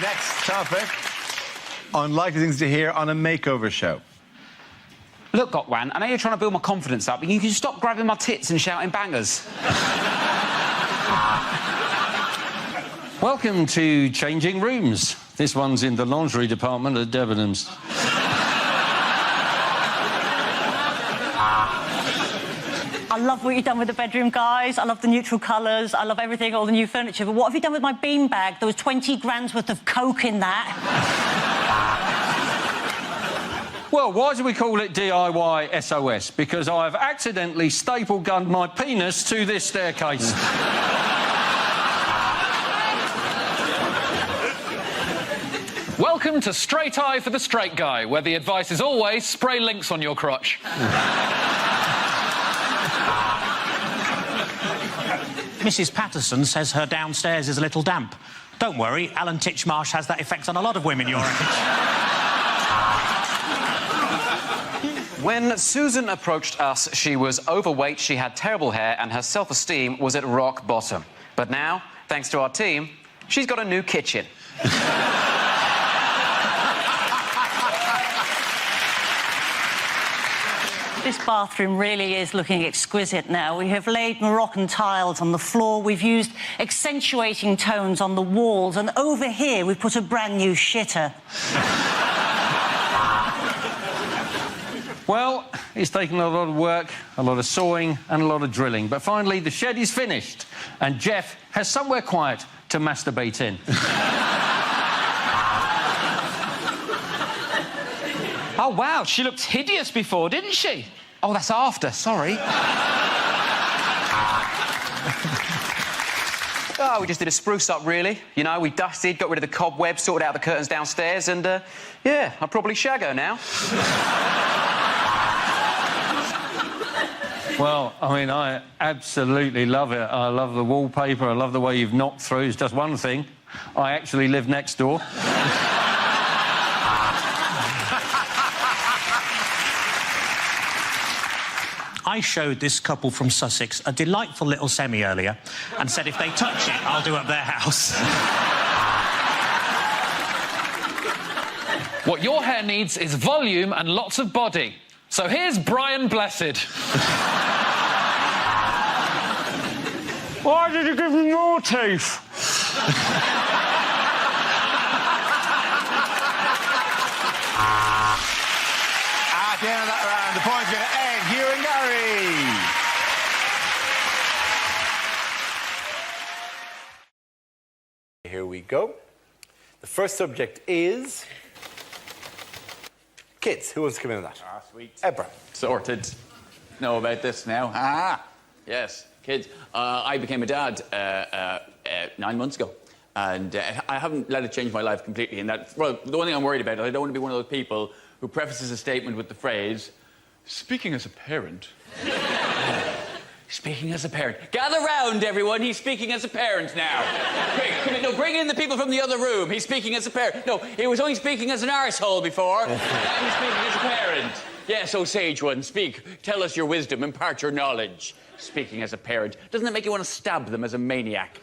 Next topic. Unlikely things to hear on a makeover show. Look, Gokwan, I know you're trying to build my confidence up, but you can stop grabbing my tits and shouting bangers. Welcome to Changing Rooms. This one's in the lingerie department at Debenhams. I love what you've done with the bedroom, guys. I love the neutral colours. I love everything, all the new furniture. But what have you done with my beanbag? There was 20 grand's worth of coke in that. Well, why do we call it DIY SOS? Because I've accidentally staple gunned my penis to this staircase. Welcome to Straight Eye for the Straight Guy, where the advice is always spray Lynx on your crotch. Mrs. Patterson says her downstairs is a little damp. Don't worry, Alan Titchmarsh has that effect on a lot of women your age. When Susan approached us, she was overweight, she had terrible hair, and her self-esteem was at rock bottom. But now, thanks to our team, she's got a new kitchen. This bathroom really is looking exquisite now. We have laid Moroccan tiles on the floor. We've used accentuating tones on the walls. And over here, we've put a brand new shitter. Well, it's taken a lot of work, a lot of sawing and a lot of drilling. But finally, the shed is finished and Jeff has somewhere quiet to masturbate in. Oh, wow, she looked hideous before, didn't she? Oh, that's after, sorry. Oh, we just did a spruce up, really. You know, we dusted, got rid of the cobwebs, sorted out the curtains downstairs, and, yeah, I'll probably shag her now. Well, I mean, I absolutely love it. I love the wallpaper. I love the way you've knocked through. It's just one thing. I actually live next door. I showed this couple from Sussex a delightful little semi earlier and said if they touch it, I'll do up their house. What your hair needs is volume and lots of body. So here's Brian Blessed. Why did you give me more teeth? At the end of that round, the points are going to end. Hugh and Gary. Here we go. The first subject is kids. Who wants to come in on that? Ah, sweet. Ebra. Sorted. Know about this now. Ah, yes, kids. I became a dad 9 months ago. And I haven't let it change my life completely in that... Well, the one thing I'm worried about is I don't want to be one of those people who prefaces a statement with the phrase, speaking as a parent. Speaking as a parent. Gather round, everyone. He's speaking as a parent now. Quick, come in. No, bring in the people from the other room. He's speaking as a parent. No, he was only speaking as an arsehole before. Now he's speaking as a parent. Yes, oh, sage one, speak. Tell us your wisdom. Impart your knowledge. Speaking as a parent. Doesn't it make you want to stab them as a maniac?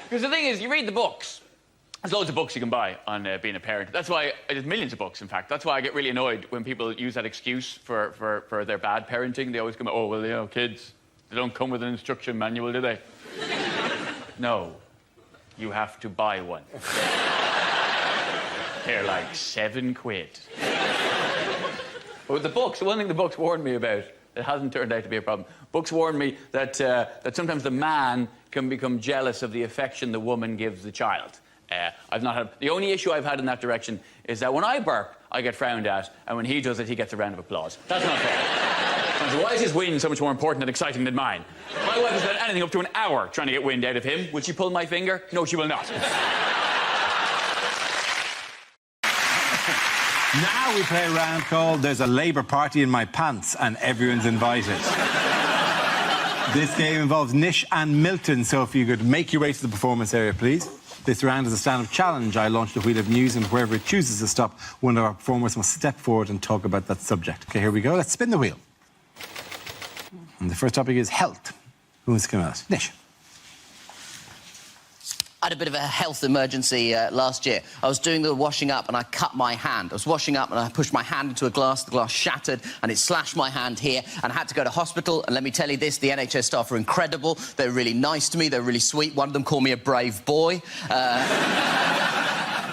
Because the thing is, you read the books. There's loads of books you can buy on being a parent. That's why, there's millions of books, in fact. That's why I get really annoyed when people use that excuse for their bad parenting. They always come, oh, well, you know, kids, they don't come with an instruction manual, do they? No. You have to buy one. They're like £7. But with the books, the one thing the books warned me about, it hasn't turned out to be a problem. Books warn me that, that sometimes the man can become jealous of the affection the woman gives the child. I've not had... The only issue I've had in that direction is that when I burp, I get frowned at, and when he does it, he gets a round of applause. That's not fair. So why is his wind so much more important and exciting than mine? My wife has spent anything up to an hour trying to get wind out of him. Will she pull my finger? No, she will not. Now we play a round called There's a Labour Party in My Pants and Everyone's Invited. This game involves Nish and Milton, so if you could make your way to the performance area, please. This round is a stand-up challenge. I launched a wheel of news, and wherever it chooses to stop, one of our performers must step forward and talk about that subject. OK, here we go. Let's spin the wheel. And the first topic is health. Who wants to come out? Nish. I had a bit of a health emergency last year. I was doing the washing up and I cut my hand. I was washing up and I pushed my hand into a glass. The glass shattered and it slashed my hand here and I had to go to hospital. And let me tell you this, the NHS staff are incredible. They're really nice to me. They're really sweet. One of them called me a brave boy.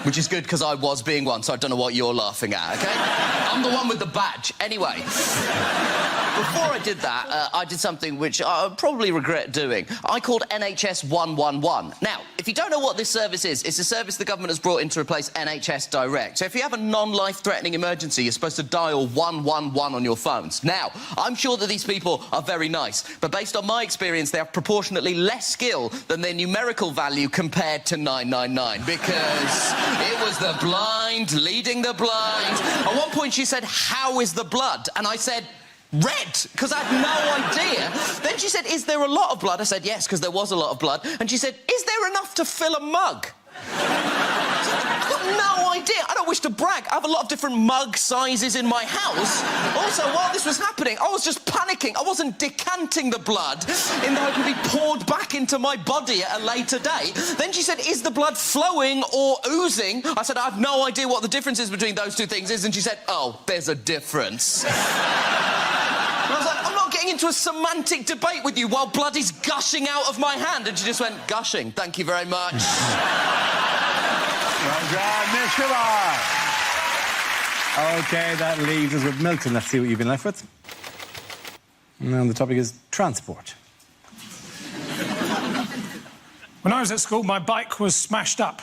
Which is good because I was being one, so I don't know what you're laughing at, OK? I'm the one with the badge. Anyway, before I did that, I did something which I probably regret doing. I called NHS 111. Now, if you don't know what this service is, it's a service the government has brought in to replace NHS Direct. So if you have a non-life-threatening emergency, you're supposed to dial 111 on your phones. Now, I'm sure that these people are very nice, but based on my experience, they have proportionately less skill than their numerical value compared to 999, because it was the blind leading the blind. At one point, she said, "How is the blood?" And I said, "Red," because I had no idea. Then she said, "Is there a lot of blood?" I said, "Yes," because there was a lot of blood. And she said, "Is there enough to fill a mug?" I've got no idea. I don't wish to brag. I have a lot of different mug sizes in my house. Also, while this was happening, I was just panicking. I wasn't decanting the blood in the hope it would be poured back into my body at a later date. Then she said, "Is the blood flowing or oozing?" I said, "I have no idea what the difference is between those two things is." And she said, "Oh, there's a difference." And I was like, "I'm not getting into a semantic debate with you while blood is gushing out of my hand." And she just went, "Gushing, thank you very much." Well done, Miss Kumar. OK, that leaves us with Milton. Let's see what you've been left with. And the topic is transport. When I was at school, my bike was smashed up.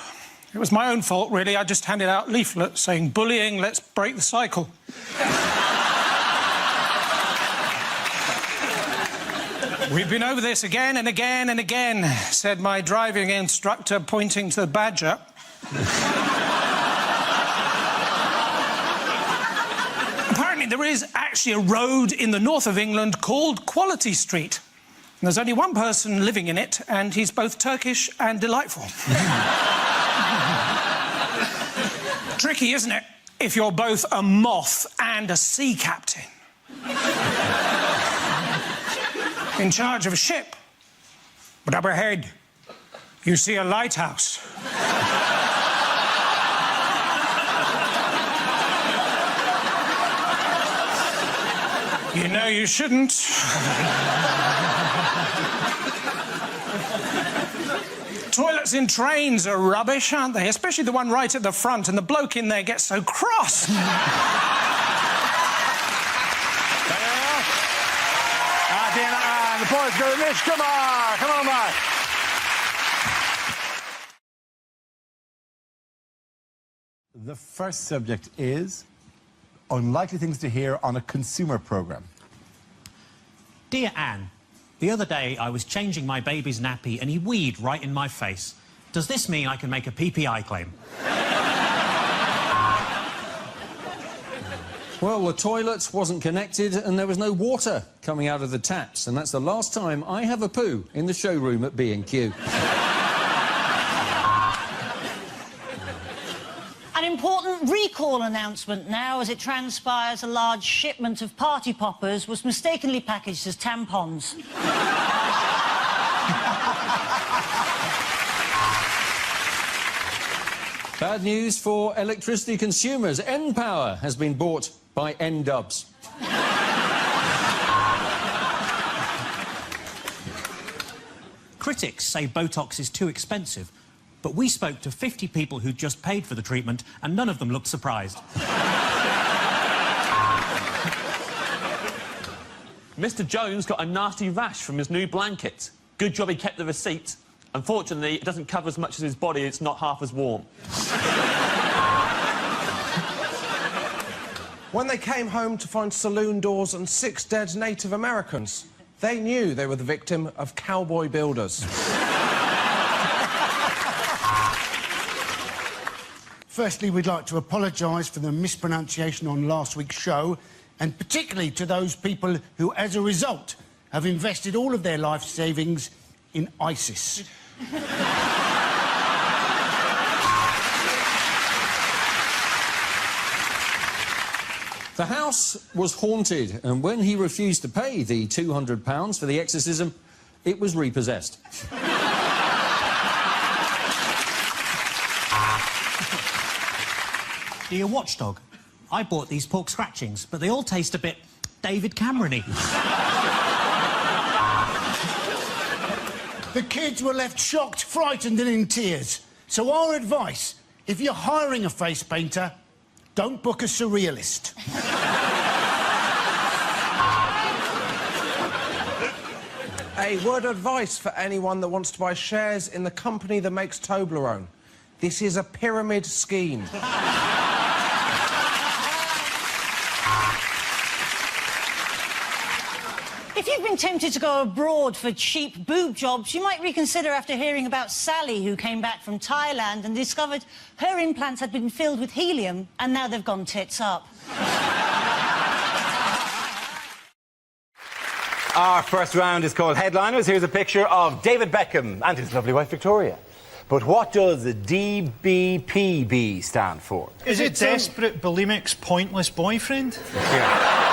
It was my own fault, really. I just handed out leaflets saying, "Bullying, let's break the cycle." "We've been over this again and again and again," said my driving instructor, pointing to the badger. Apparently, there is actually a road in the north of England called Quality Street. And there's only one person living in it, and he's both Turkish and delightful. Tricky, isn't it, if you're both a moth and a sea captain? In charge of a ship. But up ahead, you see a lighthouse. You know you shouldn't. Toilets in trains are rubbish, aren't they? Especially the one right at the front, and the bloke in there gets so cross. And the points go to Miss Kumar. Come on, Mark. The first subject is unlikely things to hear on a consumer programme. Dear Anne, the other day I was changing my baby's nappy and he weed right in my face. Does this mean I can make a PPI claim? Well, the toilet wasn't connected and there was no water coming out of the taps, and that's the last time I have a poo in the showroom at B&Q. An important recall announcement now. As it transpires, a large shipment of party poppers was mistakenly packaged as tampons. Bad news for electricity consumers. N-Power has been bought by N-Dubs. Critics say Botox is too expensive, but we spoke to 50 people who just paid for the treatment and none of them looked surprised. Mr. Jones got a nasty rash from his new blanket. Good job he kept the receipt. Unfortunately, it doesn't cover as much as his body, it's not half as warm. When they came home to find saloon doors and 6 dead Native Americans, they knew they were the victim of cowboy builders. Firstly, we'd like to apologise for the mispronunciation on last week's show, and particularly to those people who, as a result, have invested all of their life savings in ISIS. The house was haunted, and when he refused to pay the £200 for the exorcism, it was repossessed. Dear Watchdog, I bought these pork scratchings, but they all taste a bit David Cameron-y. The kids were left shocked, frightened and in tears. So our advice, if you're hiring a face painter, don't book a surrealist. A word of advice for anyone that wants to buy shares in the company that makes Toblerone. This is a pyramid scheme. If you've been tempted to go abroad for cheap boob jobs, you might reconsider after hearing about Sally, who came back from Thailand and discovered her implants had been filled with helium, and now they've gone tits up. Our first round is called Headliners. Here's a picture of David Beckham and his lovely wife, Victoria. But what does the DBPB stand for? Is it Desperate Bulimic's Pointless Boyfriend? Yeah.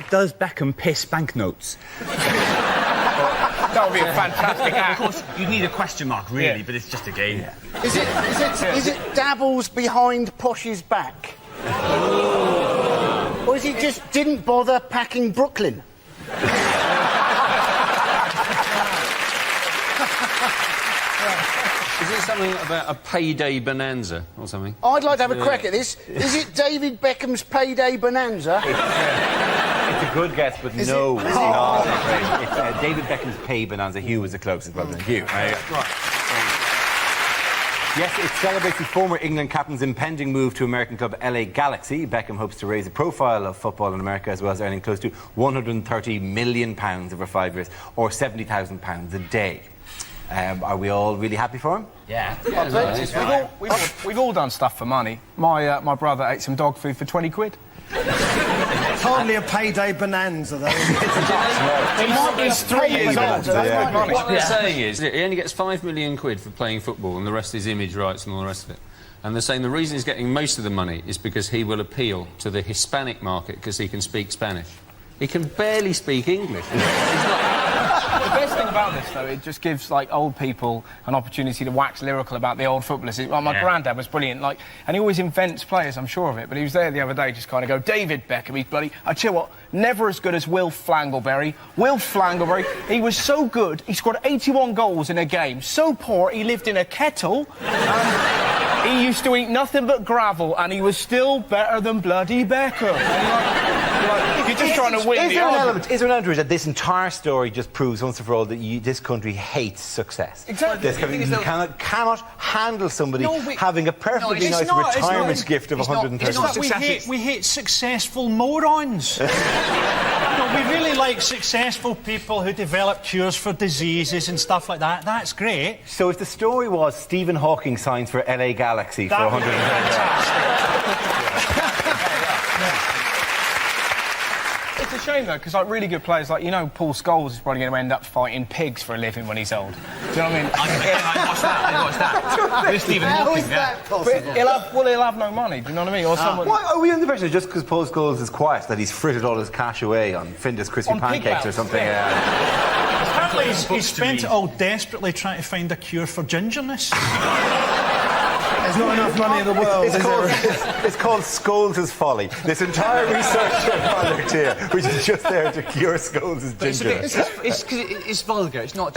Does Beckham piss banknotes? That would be a fantastic act. Of course, you'd need a question mark, really, but it's just a game. Yeah. Is it dabbles behind Posh's back? Or is he just didn't bother packing Brooklyn? Is it something about a payday bonanza or something? I'd like to have a crack at this. Is it David Beckham's payday bonanza? It's a good guess, but no, it's not. It's David Beckham's pay bonanza. Hugh was the closest brother than Hugh. Right. Yes, it celebrates the former England captain's impending move to American club LA Galaxy. Beckham hopes to raise the profile of football in America, as well as earning close to £130 million over 5 years, or £70,000 a day. Are we all really happy for him? Yeah. We've all done stuff for money. My brother ate some dog food for 20 quid. It's hardly a payday bonanza, though. He's 3 years old. What they're saying is he only gets £5 million for playing football, and the rest is image rights and all the rest of it. And they're saying the reason he's getting most of the money is because he will appeal to the Hispanic market because he can speak Spanish. He can barely speak English. The best thing about this, though, it just gives, like, old people an opportunity to wax lyrical about the old footballers. Like, my granddad was brilliant, like, and he always invents players, I'm sure of it, but he was there the other day just kind of go, David Beckham, he's bloody... I tell you what, never as good as Will Flangleberry. Will Flangleberry, he was so good, he scored 81 goals in a game. So poor, he lived in a kettle. He used to eat nothing but gravel, and he was still better than bloody Beckham. You're just trying to win the argument. Is there an element that this entire story just proves once and for all that this country hates success? Exactly. You cannot handle somebody having a perfectly nice retirement gift of 130. We hate successful morons. We really like successful people who develop cures for diseases and stuff like that. That's great. So if the story was Stephen Hawking signs for LA Galaxy for 130. It's a shame, though, because, like, really good players, like, you know, Paul Scholes is probably going to end up fighting pigs for a living when he's old. Do you know what I mean? I watched that. With Stephen How is that possible? He'll have no money, do you know what I mean? Or someone... Why are we under the impression just because Paul Scholes is quiet that he's frittered all his cash away on Findus crispy pancakes or something? Apparently he spent it all desperately trying to find a cure for gingerness. There's not enough money in the world, It's called Scholes' Folly. This entire research project here, which is just there to cure Scholes' gingerness. It's vulgar. It's not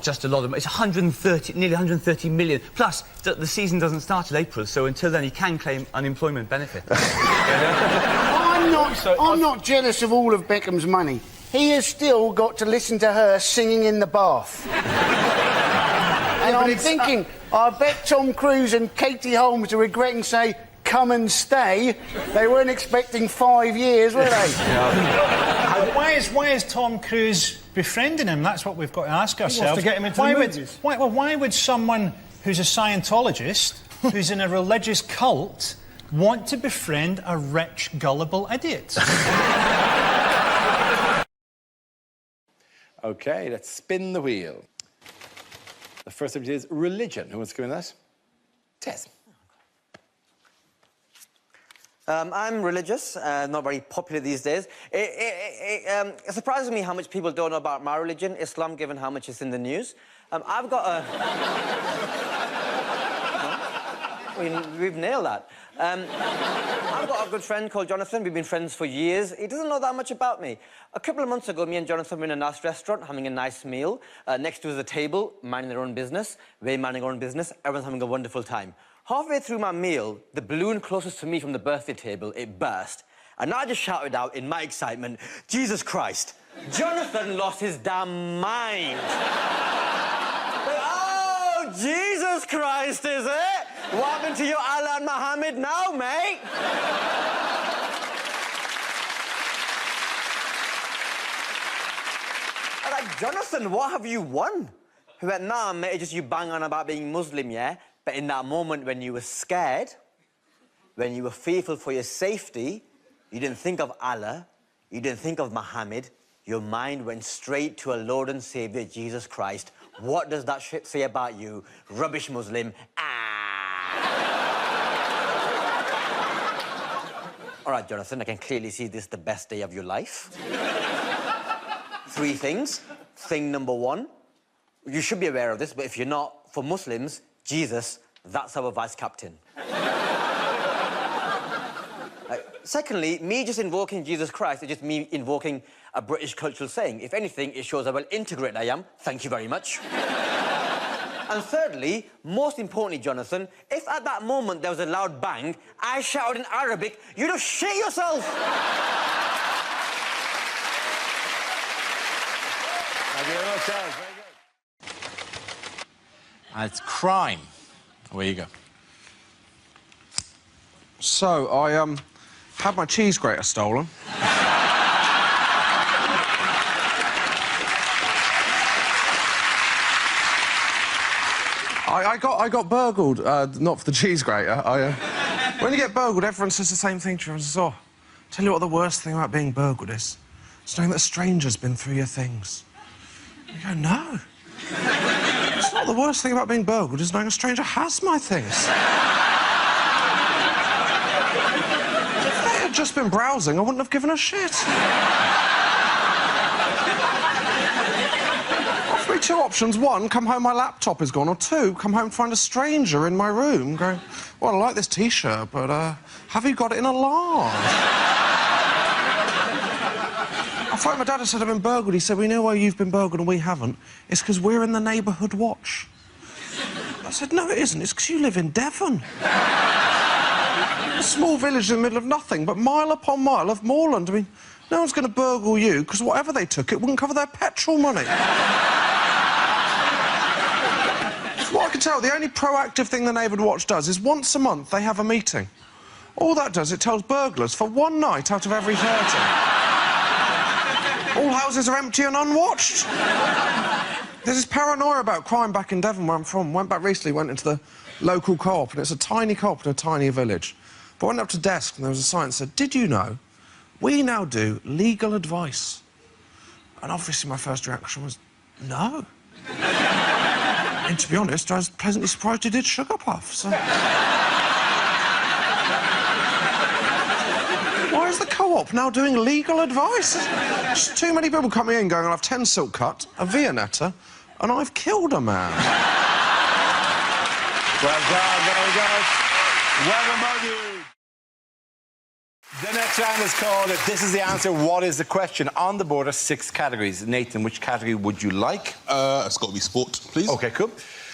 just a lot of money. It's nearly 130 million. Plus, the season doesn't start till April, so until then he can claim unemployment benefit. I'm not jealous of all of Beckham's money. He has still got to listen to her singing in the bath. And I'm thinking, I bet Tom Cruise and Katie Holmes are regretting say, come and stay. They weren't expecting 5 years, were they? Why is Tom Cruise befriending him? That's what we've got to ask ourselves. He wants to get him into the movies. Why would someone who's a Scientologist, who's in a religious cult, want to befriend a rich, gullible idiot? OK, let's spin the wheel. The first subject is religion. Who wants to go in that? Tess. I'm religious, not very popular these days. It surprises me how much people don't know about my religion, Islam, given how much it's in the news. I've got a... We've nailed that. I've got a good friend called Jonathan. We've been friends for years. He doesn't know that much about me. A couple of months ago, me and Jonathan were in a nice restaurant, having a nice meal. Next to us a table, minding their own business. We're minding our own business. Everyone's having a wonderful time. Halfway through my meal, the balloon closest to me from the birthday table, it burst. And I just shouted out in my excitement, Jesus Christ. Jonathan lost his damn mind. Oh, Jesus Christ, is it? What happened to your Allah and Muhammad now, mate? I'm like, Jonathan, what have you won? He went, nah, mate, it's just you bang on about being Muslim, yeah? But in that moment when you were scared, when you were fearful for your safety, you didn't think of Allah, you didn't think of Muhammad, your mind went straight to our Lord and Saviour, Jesus Christ. What does that shit say about you? Rubbish Muslim. All right, Jonathan, I can clearly see this is the best day of your life. 3 things. Thing number 1, you should be aware of this, but if you're not, for Muslims, Jesus, that's our vice captain. Secondly, me just invoking Jesus Christ is just me invoking a British cultural saying. If anything, it shows how well integrated I am. Thank you very much. And thirdly, most importantly, Jonathan, if at that moment there was a loud bang, I shouted in Arabic, you'd have shit yourself! Thank you very much, Charles. Very good. And it's crime. Away you go. So, I, had my cheese grater stolen. I got burgled, not for the cheese grater. When you get burgled, everyone says the same thing to you. Everyone says, oh, tell you what the worst thing about being burgled is? It's knowing that a stranger's been through your things. You go, no. It's not the worst thing about being burgled, is knowing a stranger has my things. If they had just been browsing, I wouldn't have given a shit. Offer me 2 options. 1, come home, my laptop is gone. Or 2, come home, find a stranger in my room going, well, I like this T-shirt, but, have you got it in a large? I phoned my dad and said I've been burgled. He said, we know why you've been burgled and we haven't. It's because we're in the neighbourhood watch. I said, no, it isn't. It's because you live in Devon. A small village in the middle of nothing, but mile upon mile of moorland. I mean, no one's going to burgle you, because whatever they took, it wouldn't cover their petrol money. From what I can tell, the only proactive thing the neighbourhood watch does is once a month they have a meeting. All that does, it tells burglars for 1 night out of every 30. All houses are empty and unwatched. There's this paranoia about crime back in Devon, where I'm from. Went back recently, went into the local co-op, and it's a tiny co-op in a tiny village. But I went up to the desk, and there was a sign that said, did you know we now do legal advice? And obviously my first reaction was, no. And to be honest, I was pleasantly surprised you did sugar puffs. So... Why is the co-op now doing legal advice? Just too many people coming in going, I'll have 10 silk cut, a Viennetta, and I've killed a man. Well done, very good. Well remoted. The next round is called If This Is the Answer, What Is the Question? On the board are 6 categories. Nathan, which category would you like? It's got to be sport, please. OK, cool.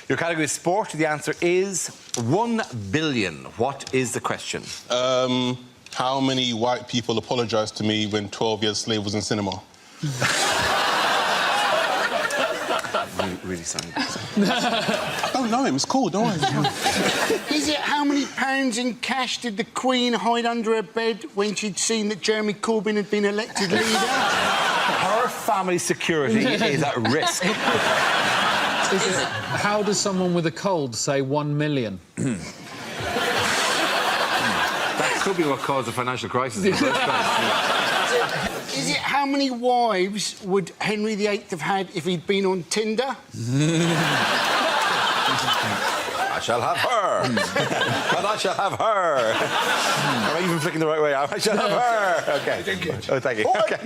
Your category is sport. The answer is 1 billion. What is the question? How many white people apologised to me when 12 Years Slave was in cinema? Really sorry. I don't know him. It's cool, don't I? Is it how many pounds in cash did the Queen hide under her bed when she'd seen that Jeremy Corbyn had been elected leader? Her family security is at risk. How does someone with a cold say 1 million? That could be what caused the financial crisis in the first place. Is it how many wives would Henry VIII have had if he'd been on Tinder? I shall have her. And I shall have her. Am I even flicking the right way out? I shall have her. OK. Oh, thank you. Okay.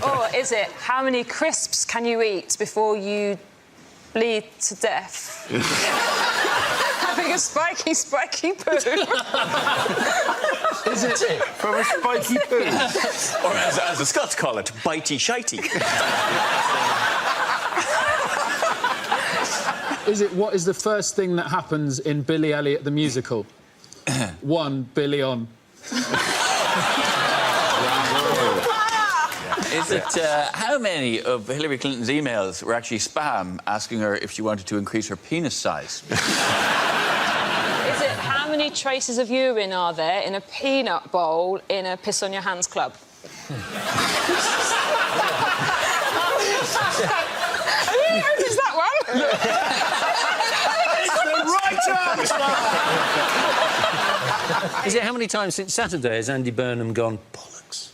Or is it how many crisps can you eat before you bleed to death. Having a spiky poo. Is it? From a spiky poo? Or as the Scots call it, bitey shitey. What is the first thing that happens in Billy Elliot the musical? 1 billion. Is it how many of Hillary Clinton's emails were actually spam asking her if she wanted to increase her penis size? Is it how many traces of urine are there in a peanut bowl in a piss on your hands club? Have you noticed that one? It's the right answer! Is it how many times since Saturday has Andy Burnham gone bollocks?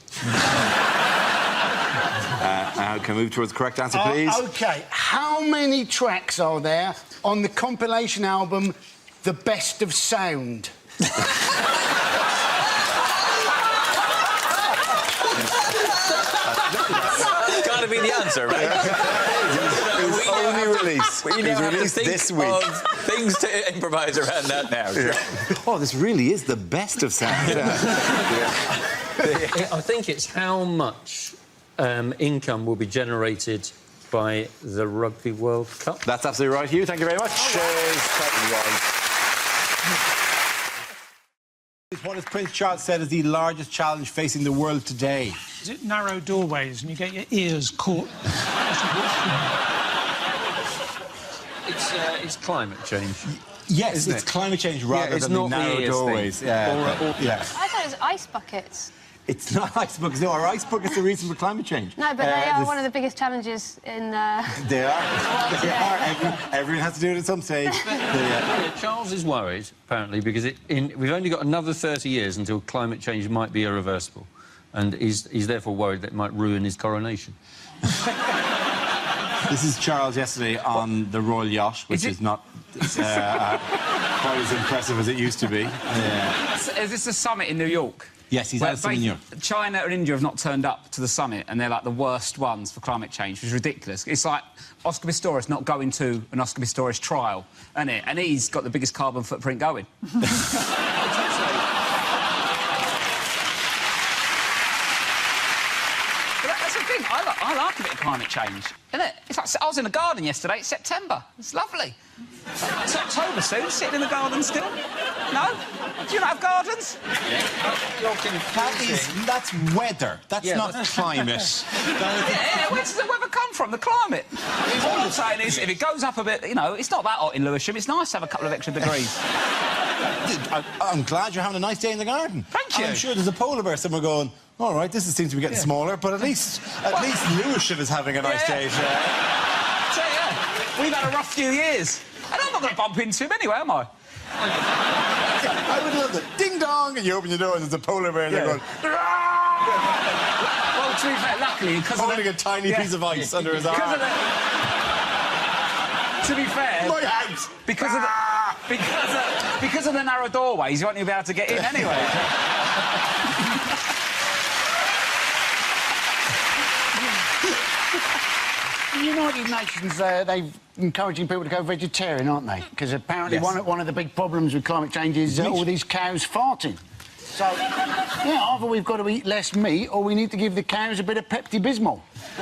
Can we move towards the correct answer, please? OK, how many tracks are there on the compilation album The Best of Sound? It's got to be the answer, right? It was only released. We now have to think this week. of things to improvise around that now. Oh, this really is the best of sound. I think it's how much income will be generated by the Rugby World Cup. That's absolutely right, Hugh. Thank you very much. What has Prince Charles said is the largest challenge facing the world today? Is it narrow doorways and you get your ears caught? It's climate change. Yes, it's climate change rather than the narrow doorways. Yeah. I thought it was ice buckets. It's not ice buckets. No, are ice buckets the reason for climate change? No, but they are one of the biggest challenges in... They are. They are. Everyone has to do it at some stage. Charles is worried, apparently, because we've only got another 30 years until climate change might be irreversible. And he's therefore worried that it might ruin his coronation. This is Charles yesterday on the Royal Yacht, which is not quite as impressive as it used to be. Yeah. Is this a summit in New York? Yes, he's at New York. China and India have not turned up to the summit, and they're like the worst ones for climate change, which is ridiculous. It's like Oscar Pistorius not going to an Oscar Pistorius trial, isn't it? And he's got the biggest carbon footprint going. But that's the thing. I like a bit of climate change, isn't it? It's like I was in the garden yesterday. It's September. It's lovely. It's October soon. Sitting in the garden still. No? Do you not have gardens? That's weather. That's not climate. Yeah, where does the weather come from? The climate. All I'm saying is, if it goes up a bit, you know, it's not that hot in Lewisham. It's nice to have a couple of extra degrees. I'm glad you're having a nice day in the garden. Thank you. I'm sure there's a polar bear somewhere going, all right, this seems to be getting smaller, but at least Lewisham is having a nice day. So, yeah, we've had a rough few years. And I'm not going to bump into him anyway, am I? I would love it. Ding dong, and you open your door and there's a polar bear and they're going. Well, to be fair, luckily, because holding a tiny piece of ice under his arm. To be fair, my house. Because of the narrow doorways, you won't even be able to get in anyway. The United Nations, they're encouraging people to go vegetarian, aren't they? Because apparently one of the big problems with climate change is all these cows farting. So, yeah, either we've got to eat less meat or we need to give the cows a bit of Pepto-Bismol. I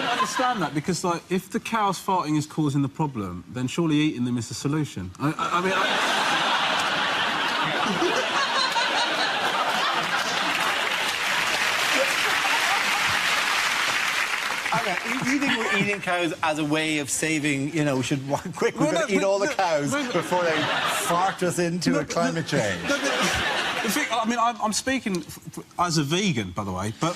don't understand that, because, like, if the cows farting is causing the problem, then surely eating them is the solution. I mean... You think we're eating cows as a way of saving, you know, we should we've got to eat all the cows before they fart us into a climate change? The thing, I mean, I'm speaking as a vegan, by the way, but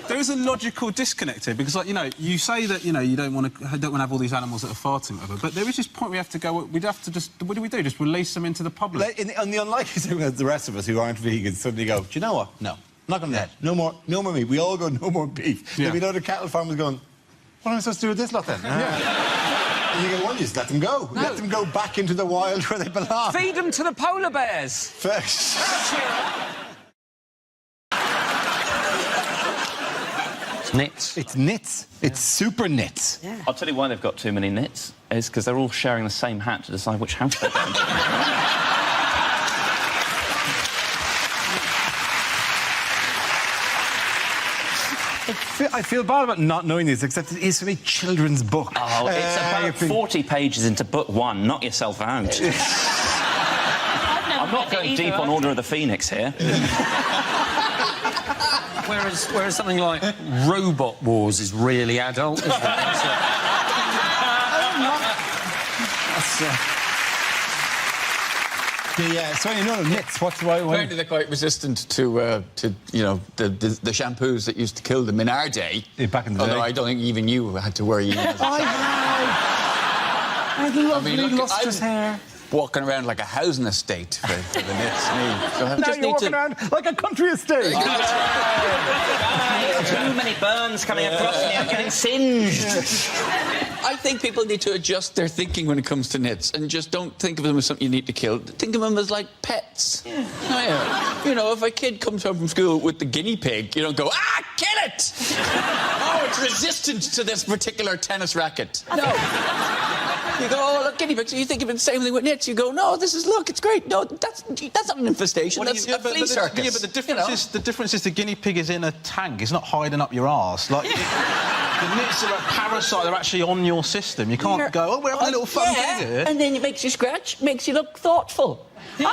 there is a logical disconnect here, because, like, you know, you say that, you know, you don't want to have all these animals that are farting, whatever, but there is this point we have to go. We'd have to just, what do? Just release them into the public? On the unlikely circumstance, the rest of us who aren't vegans suddenly go, do you know what? No. I'm not going to do that. No more meat. We all go, no more beef. There'll be other cattle farmers going, what am I supposed to do with this lot then? And you go, well, you just let them go. No. Let them go back into the wild where they belong. Feed them to the polar bears. Nits. It's nits. It's super nits. Yeah. I'll tell you why they've got too many nits. Is because they're all sharing the same hat to decide which house they're going to. I feel bad about not knowing this, except it is from a children's book. Oh, it's about 40 pages into book one. Knock yourself out. I'm not going deep on Order of the Phoenix here. Whereas something like Robot Wars is really adult, isn't it? So you know nits. What's the right one? Apparently they're quite resistant to you know the shampoos that used to kill them in our day. Back in the Although day. I don't think even you had to worry. I have lovely lustrous hair. Walking around like a housing estate for the nits. So I now just you're need walking to... around like a country estate. Too many burns coming across me. I'm getting singed. I think people need to adjust their thinking when it comes to nits and just don't think of them as something you need to kill. Think of them as like pets. Yeah. Oh, yeah. You know, if a kid comes home from school with the guinea pig, you don't go, kill it! Oh, it's resistant to this particular tennis racket. No. You go, oh, look, guinea pigs. So you think of the same thing with nits. You go, no, look, it's great. No, that's not an infestation. That's a flea circus. Yeah, but the difference is the guinea pig is in a tank. It's not hiding up your arse. Like, the nits are a parasite. They're actually on your system. You can't go, we're having a little fun thing here. And then it makes you scratch, makes you look thoughtful. I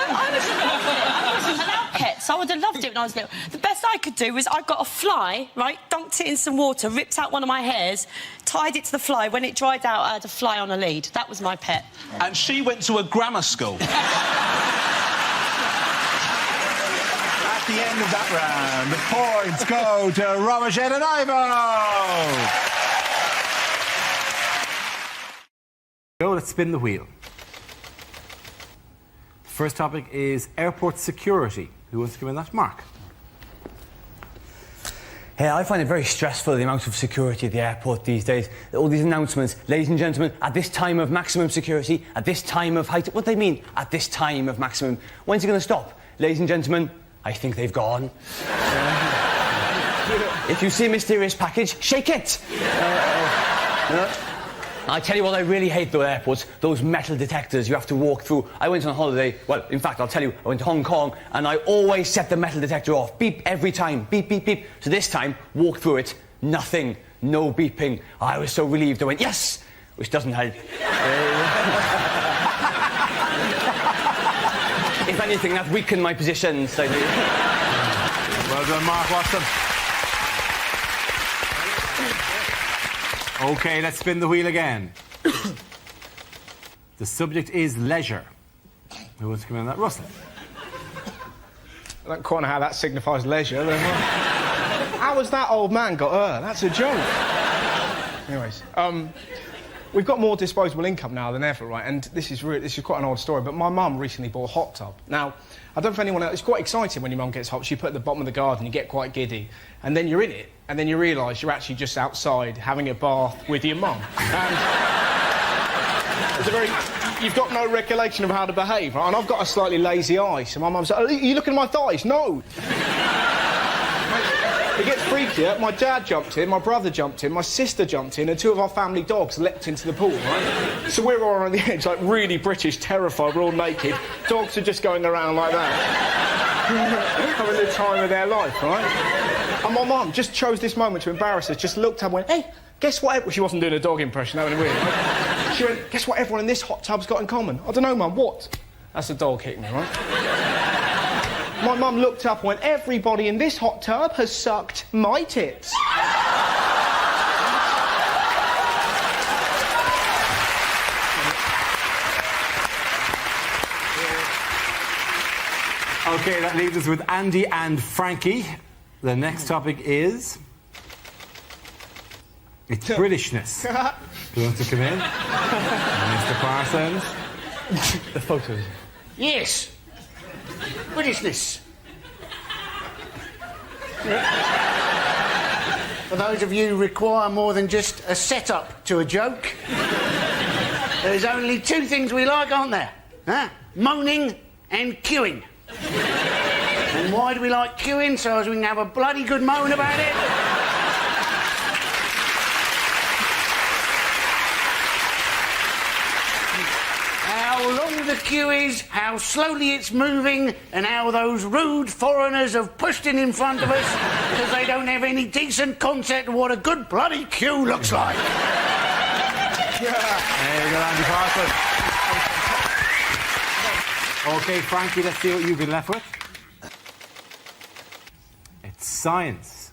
wasn't allowed pets. I would have loved it when I was little. The best I could do was I got a fly, right, dunked it in some water, ripped out one of my hairs, tied it to the fly. When it dried out, I had a fly on a lead. That was my pet. And she went to a grammar school. At the end of that round, the points go to Romajet and Ivo. Let's spin the wheel. First topic is airport security. Who wants to come in that? Mark. Hey, I find it very stressful, the amount of security at the airport these days. All these announcements, ladies and gentlemen, at this time of maximum security, at this time of height... What do they mean, at this time of maximum? When's it going to stop? Ladies and gentlemen, I think they've gone. If you see a mysterious package, shake it! I tell you what I really hate, though, airports, those metal detectors you have to walk through. I went on holiday, well, in fact, I'll tell you, I went to Hong Kong, and I always set the metal detector off. Beep every time, beep, beep, beep. So this time, walk through it, nothing, no beeping. I was so relieved, I went, yes! Which doesn't help. If anything, that weakened my position slightly. Well done, Mark Watson. OK, let's spin the wheel again. The subject is leisure. Who wants to come in on that? Russell. I don't quite know how that signifies leisure. How has that old man got her? That's a joke. Anyways, we've got more disposable income now than ever, right? And this is quite an odd story, but my mum recently bought a hot tub. Now, I don't know if anyone else... It's quite exciting when your mum gets hot. She put it at the bottom of the garden, you get quite giddy, and then you're in it, and then you realise you're actually just outside having a bath with your mum. And you've got no recollection of how to behave, right? And I've got a slightly lazy eye, so my mum's like, are you looking at my thighs? No! It gets freakier. My dad jumped in, my brother jumped in, my sister jumped in, and two of our family dogs leapt into the pool, right? So we're all on the edge, like really British, terrified, we're all naked. Dogs are just going around like that. Having the time of their life, right? And my mum just chose this moment to embarrass us, just looked up and went, hey, guess what? Well, she wasn't doing a dog impression, that would have been weird, right? She went, guess what everyone in this hot tub's got in common? I don't know, Mum, what? That's a dog hitting me, right? My mum looked up and went, everybody in this hot tub has sucked my tits. OK, that leaves us with Andy and Frankie. The next topic is... It's Britishness. Who wants to come in? Mr. Parsons. The photos. Yes. Britishness. For those of you who require more than just a setup to a joke, there's only two things we like, aren't there? Huh? Moaning and queuing. And why do we like queuing? So as we can have a bloody good moan about it. long the queue is, how slowly it's moving, and how those rude foreigners have pushed in front of us because they don't have any decent concept of what a good bloody queue looks like. There you go, Andy Parker. OK, Frankie, let's see what you've been left with. It's science.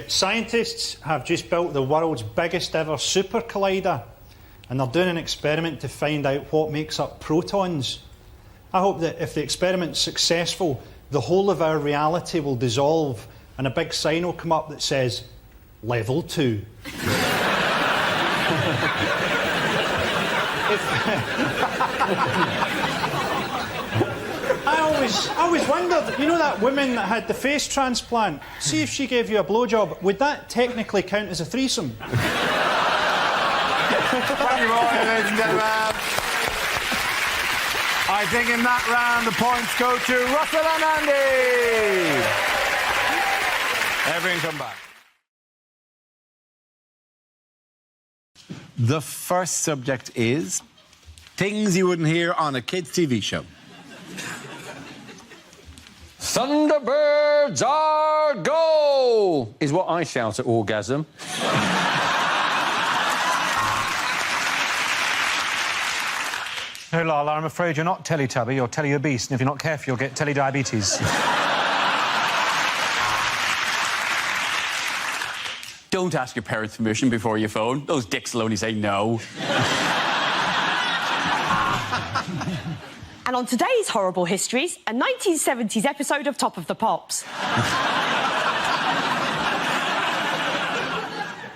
Scientists have just built the world's biggest ever super collider, and they're doing an experiment to find out what makes up protons. I hope that if the experiment's successful, the whole of our reality will dissolve and a big sign will come up that says, Level 2. I always wondered, you know that woman that had the face transplant? See if she gave you a blowjob, would that technically count as a threesome? Thank you, ladies and gentlemen. I think in that round the points go to Russell and Andy. Everyone come back. The first subject is things you wouldn't hear on a kids' TV show. Thunderbirds are go! Is what I shout at orgasm. No, Lala, I'm afraid you're not Teletubby, you're Teleobese, and if you're not careful, you'll get telediabetes. Don't ask your parents' permission before you phone. Those dicks will only say no. And on today's Horrible Histories, a 1970s episode of Top of the Pops.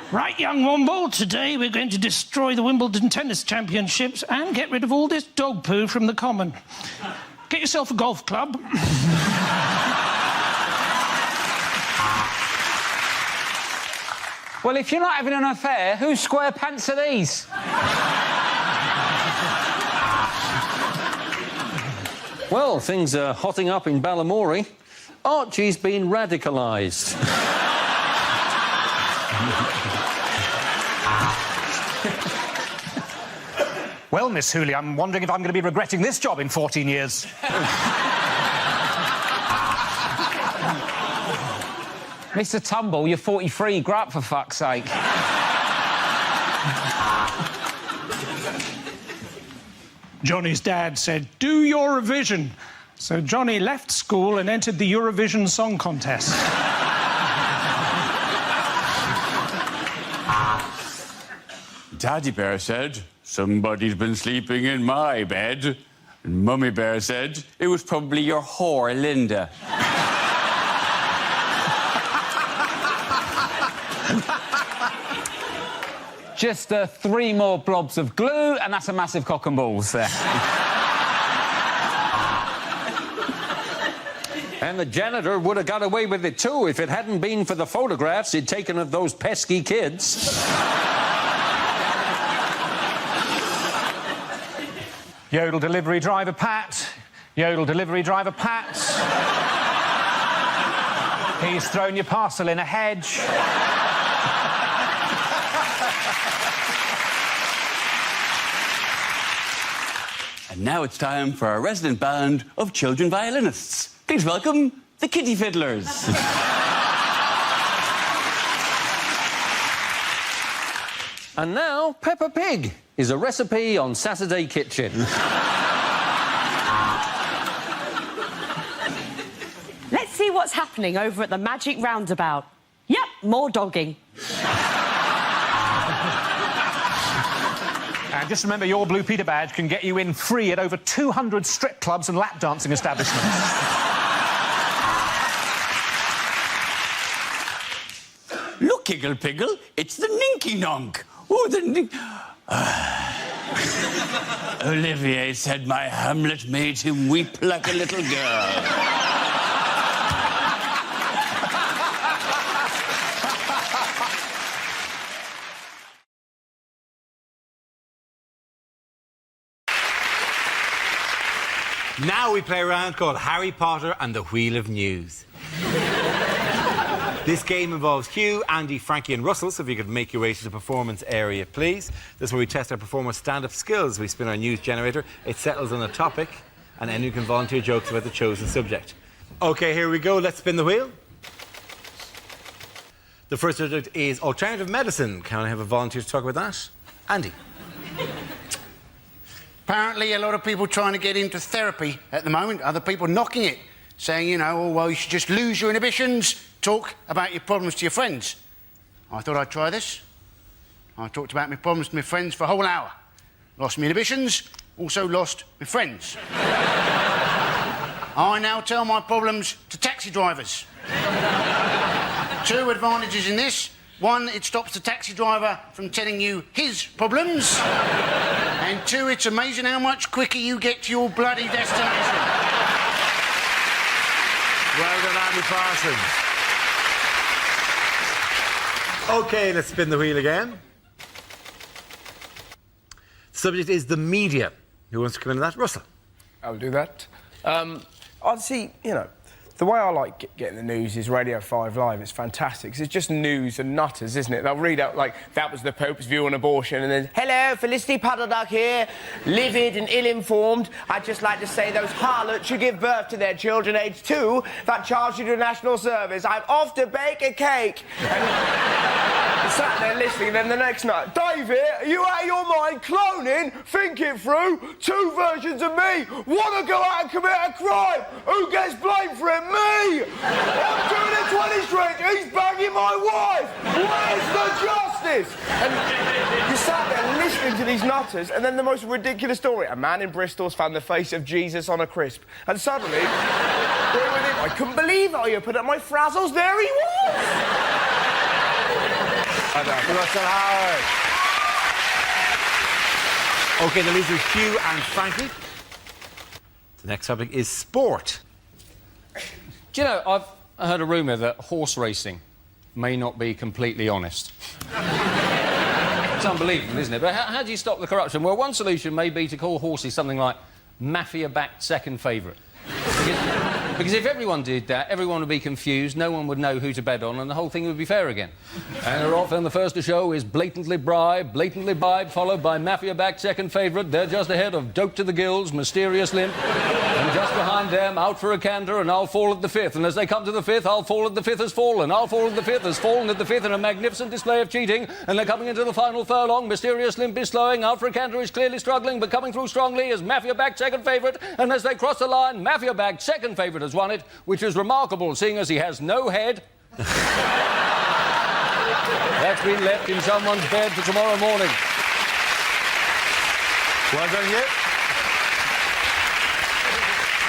Right, young Womble, today we're going to destroy the Wimbledon Tennis Championships and get rid of all this dog poo from the common. Get yourself a golf club. Well, if you're not having an affair, whose square pants are these? Well, things are hotting up in Balamory. Archie's been radicalised. Well, Miss Hooley, I'm wondering if I'm going to be regretting this job in 14 years. Mr. Tumble, you're 43. Grow up, for fuck's sake. Johnny's dad said, do your revision. So Johnny left school and entered the Eurovision Song Contest. Daddy Bear said, somebody's been sleeping in my bed. And Mummy Bear said, it was probably your whore, Linda. Just 3 more blobs of glue, and that's a massive cock and balls there. And the janitor would have got away with it too if it hadn't been for the photographs he'd taken of those pesky kids. Yodel delivery driver Pat. Yodel delivery driver Pat. He's thrown your parcel in a hedge. And now it's time for our resident band of children violinists. Please welcome the Kitty Fiddlers. And now, Peppa Pig is a recipe on Saturday Kitchen. Let's see what's happening over at the Magic Roundabout. Yep, more dogging. And just remember, your Blue Peter badge can get you in free at over 200 strip clubs and lap dancing establishments. Look, Giggle Piggle, it's the Ninky Nonk. Oh, the Nink... Olivier said my Hamlet made him weep like a little girl. Now we play a round called Harry Potter and the Wheel of News. This game involves Hugh, Andy, Frankie and Russell, so if you could make your way to the performance area, please. This is where we test our performers' stand-up skills. We spin our news generator, it settles on a topic, and anyone can volunteer jokes about the chosen subject. OK, here we go. Let's spin the wheel. The first subject is alternative medicine. Can I have a volunteer to talk about that? Andy. Apparently, a lot of people trying to get into therapy at the moment. Other people knocking it, saying, you know, oh, well, you should just lose your inhibitions, talk about your problems to your friends. I thought I'd try this. I talked about my problems to my friends for a whole hour. Lost my inhibitions, also lost my friends. I now tell my problems to taxi drivers. 2 advantages in this. 1, it stops the taxi driver from telling you his problems. And 2, it's amazing how much quicker you get to your bloody destination. Well done, Andy Parsons. OK, let's spin the wheel again. The subject is the media. Who wants to come into that? Russell. I'll do that. I'd see, you know, the way I like getting the news is Radio 5 Live. It's fantastic, 'cause it's just news and nutters, isn't it? They'll read out, like, that was the Pope's view on abortion, and then, hello, Felicity Puddleduck here, livid and ill-informed. I'd just like to say those harlots should give birth to their children aged 2 that charge you to national service. I'm off to bake a cake. And sat there listening, and then the next night, David, are you out of your mind? Cloning? Think it through. 2 versions of me. Want to go out and commit a crime? Who gets blamed for it? Me! I'm doing it 20 Street. He's banging my wife. Where's the justice? And you sat there listening to these nutters, and then the most ridiculous story. A man in Bristol's found the face of Jesus on a crisp. And suddenly, I couldn't believe it. I opened up my frazzles. There he was! Russell Howard. OK, the losers Hugh and Frankie. The next topic is sport. Do you know, I've heard a rumour that horse racing may not be completely honest. It's unbelievable, isn't it? But how do you stop the corruption? Well, one solution may be to call horses something like mafia-backed second favourite. Because if everyone did that, everyone would be confused, no one would know who to bet on, and the whole thing would be fair again. And often the first to show is blatantly bribe, followed by mafia-backed second favourite. They're just ahead of Dope to the Gills, Mysterious Limp, and just behind them, Out for a Canter, and I'll Fall at the Fifth. And as they come to the fifth, I'll Fall at the Fifth has fallen. I'll Fall at the Fifth has fallen at the fifth in a magnificent display of cheating. And they're coming into the final furlong. Mysterious Limp is slowing. Out for a Canter is clearly struggling, but coming through strongly is mafia-backed second favourite. And as they cross the line, mafia-backed second favourite has won it, which is remarkable, seeing as he has no head. That's been left in someone's bed for tomorrow morning. Well done, you.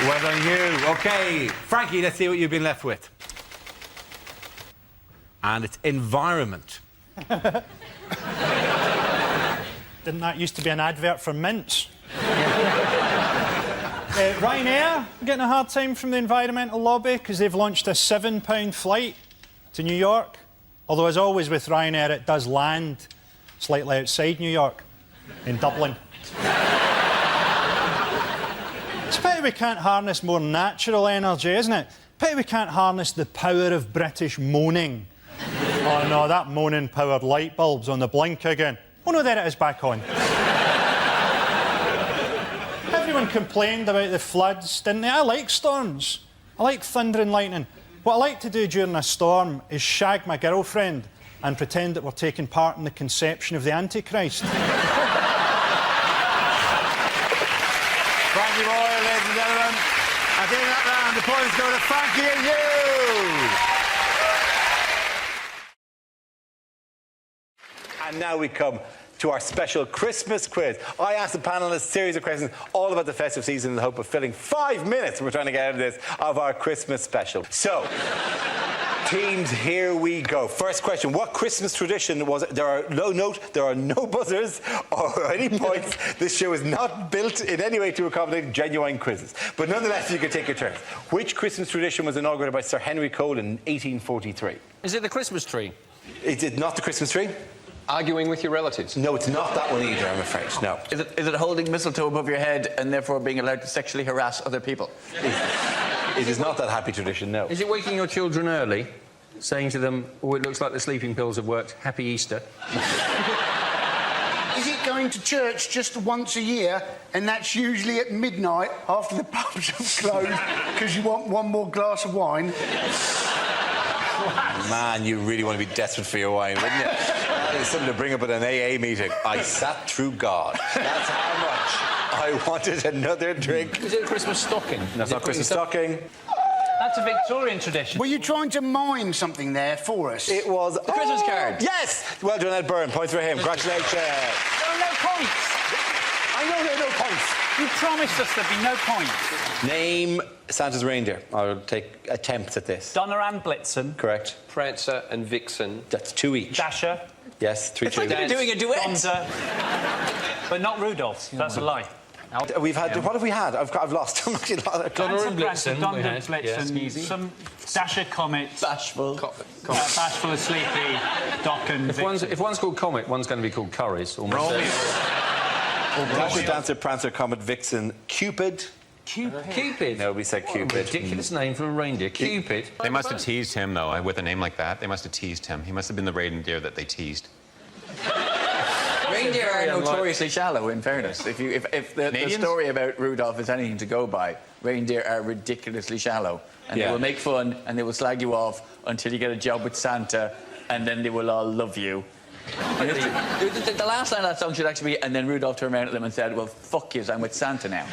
Well done, you. OK, Frankie, let's see what you've been left with. And it's environment. Didn't that used to be an advert for mints? Ryanair getting a hard time from the environmental lobby because they've launched a £7 flight to New York. Although, as always with Ryanair, it does land slightly outside New York, in Dublin. It's a pity we can't harness more natural energy, isn't it? Pity we can't harness the power of British moaning. Oh no, that moaning-powered light bulb's on the blink again. Oh no, there it is, back on. Everyone complained about the floods, didn't they? I like storms. I like thunder and lightning. What I like to do during a storm is shag my girlfriend and pretend that we're taking part in the conception of the Antichrist. Frankie Boyle, ladies and gentlemen. At the end of that round, the points go to Frankie and you. And now we come to our special Christmas quiz. I asked the panellists a series of questions all about the festive season in the hope of filling 5 minutes we're trying to get out of this of our Christmas special. So, teams, here we go. First question, what Christmas tradition was it? There are no buzzers or any points. This show is not built in any way to accommodate genuine quizzes. But nonetheless, you can take your turn. Which Christmas tradition was inaugurated by Sir Henry Cole in 1843? Is it the Christmas tree? Is it not the Christmas tree? Arguing with your relatives? No, it's not that one either, I'm afraid, no. Is it holding mistletoe above your head and therefore being allowed to sexually harass other people? It is not that happy tradition, no. Is it waking your children early? saying to them, oh, it looks like the sleeping pills have worked. Happy Easter. Is it going to church just once a year, and that's usually at midnight after the pubs have closed because you want one more glass of wine? Man, you really want to be desperate for your wine, wouldn't you? That is something to bring up at an AA meeting. I sat through God. That's how much I wanted another drink. Is it a Christmas stocking? That's not Christmas stocking. That's a Victorian tradition. Were you trying to mime something there for us? It was... The Christmas card. Yes! Well done, Ed Byrne. Points for him. Congratulations. There are no points. I know there are no points. You promised us there'd be no points. Name Santa's reindeer. I'll take attempts at this. Donner and Blitzen. Correct. Prancer and Vixen. That's 2 each. Dasher. Yes, 3 It's like you're doing a duet. Donner. But not Rudolph. That's a lie. We've had... What have we had? I've lost. I'm actually lost. Donner and Blitzen. Donner and Blitzen. Some Dasher, Comet. Bashful. Bashful, Sleepy, Doc and If one's called Comet, one's going to be called Curries. Almost. Dasher, Dancer, Prancer, Comet, Vixen, Cupid. Cupid? No, we said Cupid. Ridiculous name for a reindeer. Cupid. They must have teased him, though, with a name like that. They must have teased him. He must have been the reindeer that they teased. Reindeer are notoriously shallow, in fairness. If the story about Rudolph is anything to go by, reindeer are ridiculously shallow. And they will make fun and they will slag you off until you get a job with Santa, and then they will all love you. The last line of that song should actually be, and then Rudolph turned around at them and said, well, fuck yous, I'm with Santa now.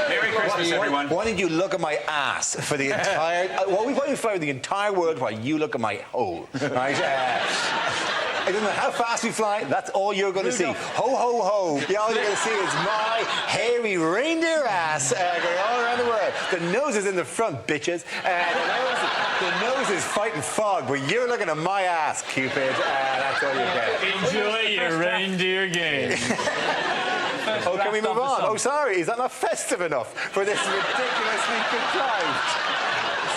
Merry Christmas, everyone. Why did you look at my ass for the entire... Why don't you fly the entire world while you look at my hole? Right? It doesn't matter how fast we fly, that's all you're going to see. Ho, ho, ho. Yeah, all you're going to see is my hairy reindeer ass going all around the world. The nose is in the front, bitches. The nose is fighting fog, but you're looking at my ass, Cupid. That's all you get. Enjoy your reindeer game. Oh, can we move on? Oh, sorry, is that not festive enough for this ridiculously contrived?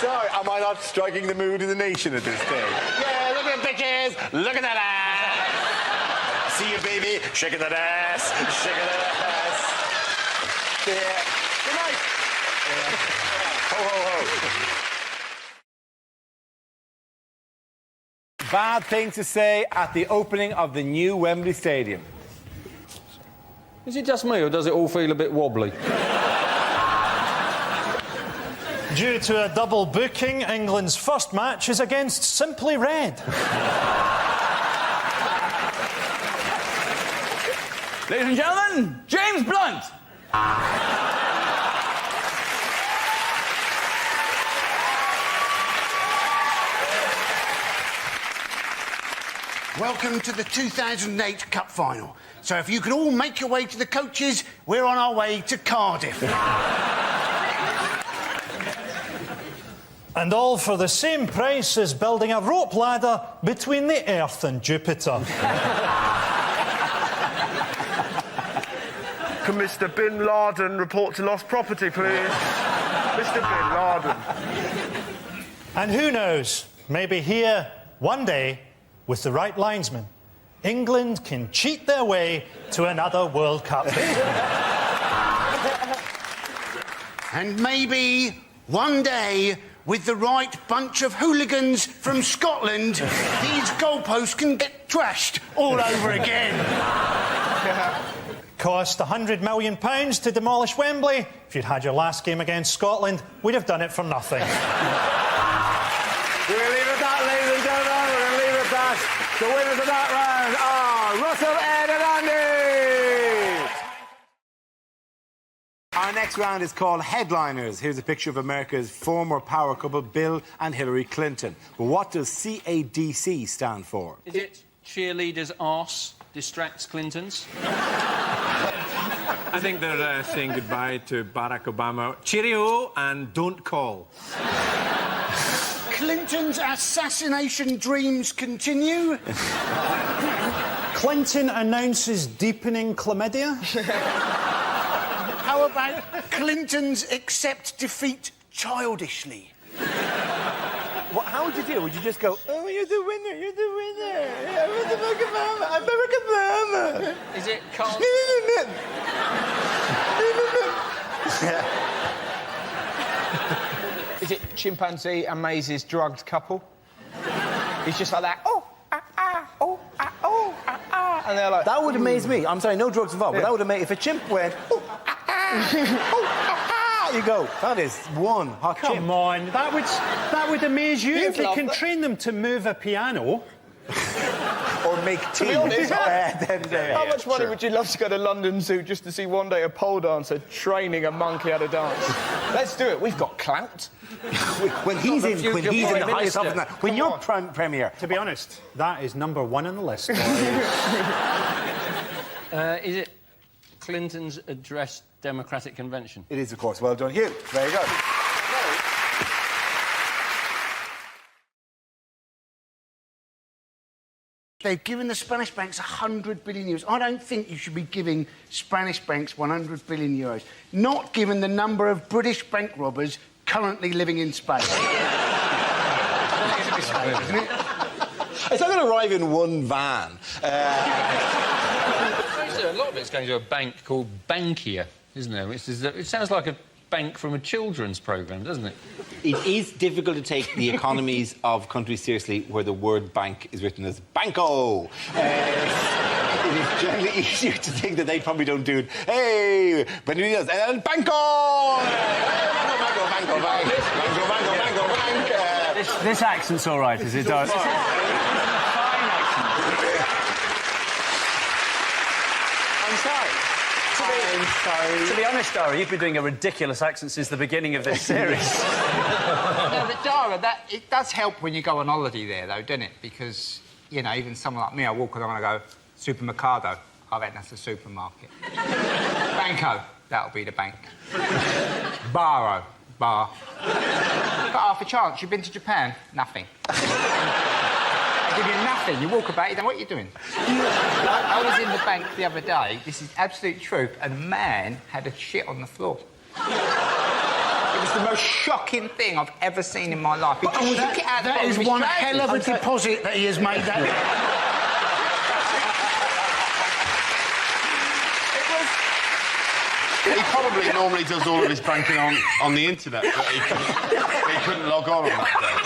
Sorry, am I not striking the mood of the nation at this stage? Yeah, look at the bitches! Look at that ass! See you, baby. Shaking that ass. Shaking that ass. Yeah. Good night. Yeah. Ho, ho, ho. Bad thing to say at the opening of the new Wembley Stadium. Is it just me, or does it all feel a bit wobbly? Due to a double booking, England's first match is against Simply Red. Ladies and gentlemen, James Blunt. Welcome to the 2008 Cup Final. So if you could all make your way to the coaches, we're on our way to Cardiff. And all for the same price as building a rope ladder between the Earth and Jupiter. Can Mr. Bin Laden report to lost property, please? Mr. Bin Laden. And who knows, maybe here, one day, with the right linesman, England can cheat their way to another World Cup. And maybe one day, with the right bunch of hooligans from Scotland, these goalposts can get trashed all over again. Cost £100 million to demolish Wembley. If you'd had your last game against Scotland, we'd have done it for nothing. We're going to leave it at that, ladies and gentlemen. We're going to leave it at that. The winners of that round are Russell, Ed and Andy. Our next round is called Headliners. Here's a picture of America's former power couple, Bill and Hillary Clinton. But what does CADC stand for? Is it cheerleaders' arse distracts Clintons? I think they're saying goodbye to Barack Obama. Cheerio and don't call. Clinton's assassination dreams continue. Clinton announces deepening chlamydia. How about Clintons accept defeat childishly? How would you do it? Would you just go, oh, you're the winner, you're the winner. I'm Barack Obama. Is it Carl... Is it chimpanzee amazes drugged couple? He's just like that. Oh, oh, oh, and they're like. That would amaze me. I'm sorry, no drugs involved, but that would amaze if a chimp went. You go. That is one hot chimp. Come on, that would amaze you if they can train them to move a piano. Or make tea. To be honest, how much money would you love to go to London Zoo just to see one day a pole dancer training a monkey how to dance? Let's do it. We've got clout. when he's in the highest office, when you're premier. To be honest, that is number one on the list. Is it Clinton's address Democratic Convention? It is, of course. Well done, Hugh. Very good. They've given the Spanish banks 100 billion euros. I don't think you should be giving Spanish banks 100 billion euros, not given the number of British bank robbers currently living in Spain. It's not going to arrive in one van. A lot of it's going to a bank called Bankia, isn't there? It sounds like a bank from a children's programme, doesn't it? It is difficult to take the economies of countries seriously where the word bank is written as banco. It is generally easier to think that they probably don't do it. Hey, Beneditos, and banco! Banco, bank. This accent's all right, is it, Dara? I'm sorry. To be honest, Dara, you've been doing a ridiculous accent since the beginning of this series. No, but Dara, it does help when you go on holiday there, though, doesn't it? Because, you know, even someone like me, I walk along and I go, supermercado. I reckon that's a supermarket. Banco, that'll be the bank. Bar. Got half a chance. You've been to Japan? Nothing. I give you nothing. You walk about, you know what you're doing. I was in the bank the other day, this is absolute truth, and a man had a shit on the floor. It was the most shocking thing I've ever seen in my life. He just shook it out That is one hell of a deposit that he has made. He probably normally does all of his banking on the internet, but he couldn't log on that day.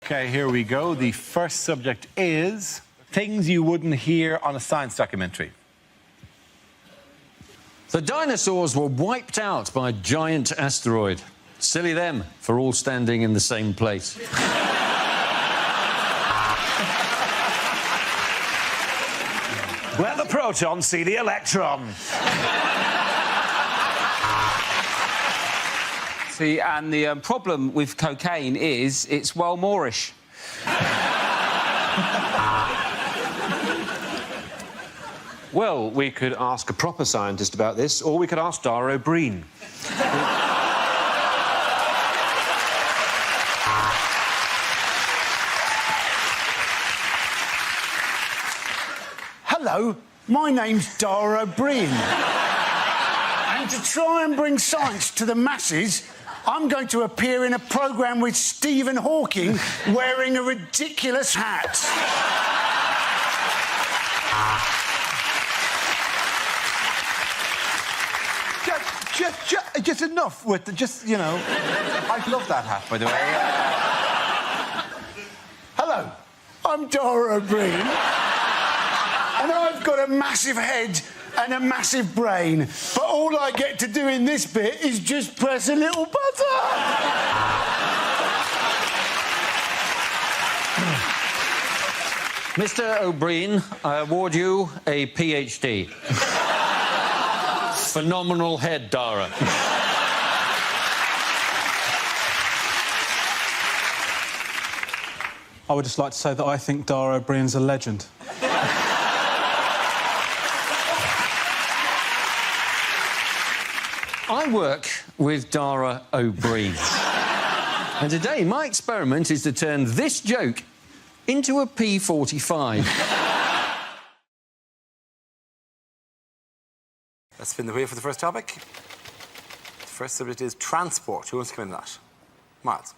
Okay, here we go. The first subject is things you wouldn't hear on a science documentary. The dinosaurs were wiped out by a giant asteroid. Silly them for all standing in the same place. Let the proton see the electron. See, and the problem with cocaine is it's well Moorish. Well, we could ask a proper scientist about this, or we could ask Dara O'Brien. Hello, my name's Dara O'Brien. And to try and bring science to the masses, I'm going to appear in a programme with Stephen Hawking wearing a ridiculous hat. Just enough with the, you know... I love that hat, by the way. Hello, I'm Dara O'Brien. And I've got a massive head and a massive brain. But all I get to do in this bit is just press a little button. Mr. O'Brien, I award you a PhD. Phenomenal head, Dara. I would just like to say that I think Dara O'Brien's a legend. I work with Dara O'Brien. And today, my experiment is to turn this joke into a P45. Let's spin the wheel for the first topic. The first subject is transport. Who wants to come in that? Miles.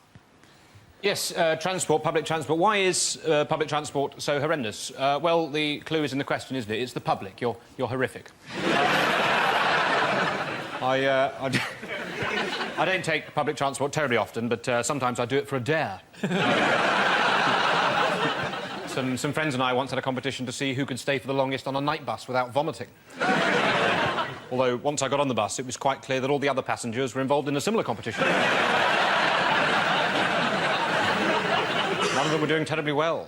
Yes, transport, public transport. Why is public transport so horrendous? Well, the clue is in the question, isn't it? It's the public. You're horrific. I don't take public transport terribly often, but sometimes I do it for a dare. Some friends and I once had a competition to see who could stay for the longest on a night bus without vomiting. Although, once I got on the bus, it was quite clear that all the other passengers were involved in a similar competition. None of them were doing terribly well.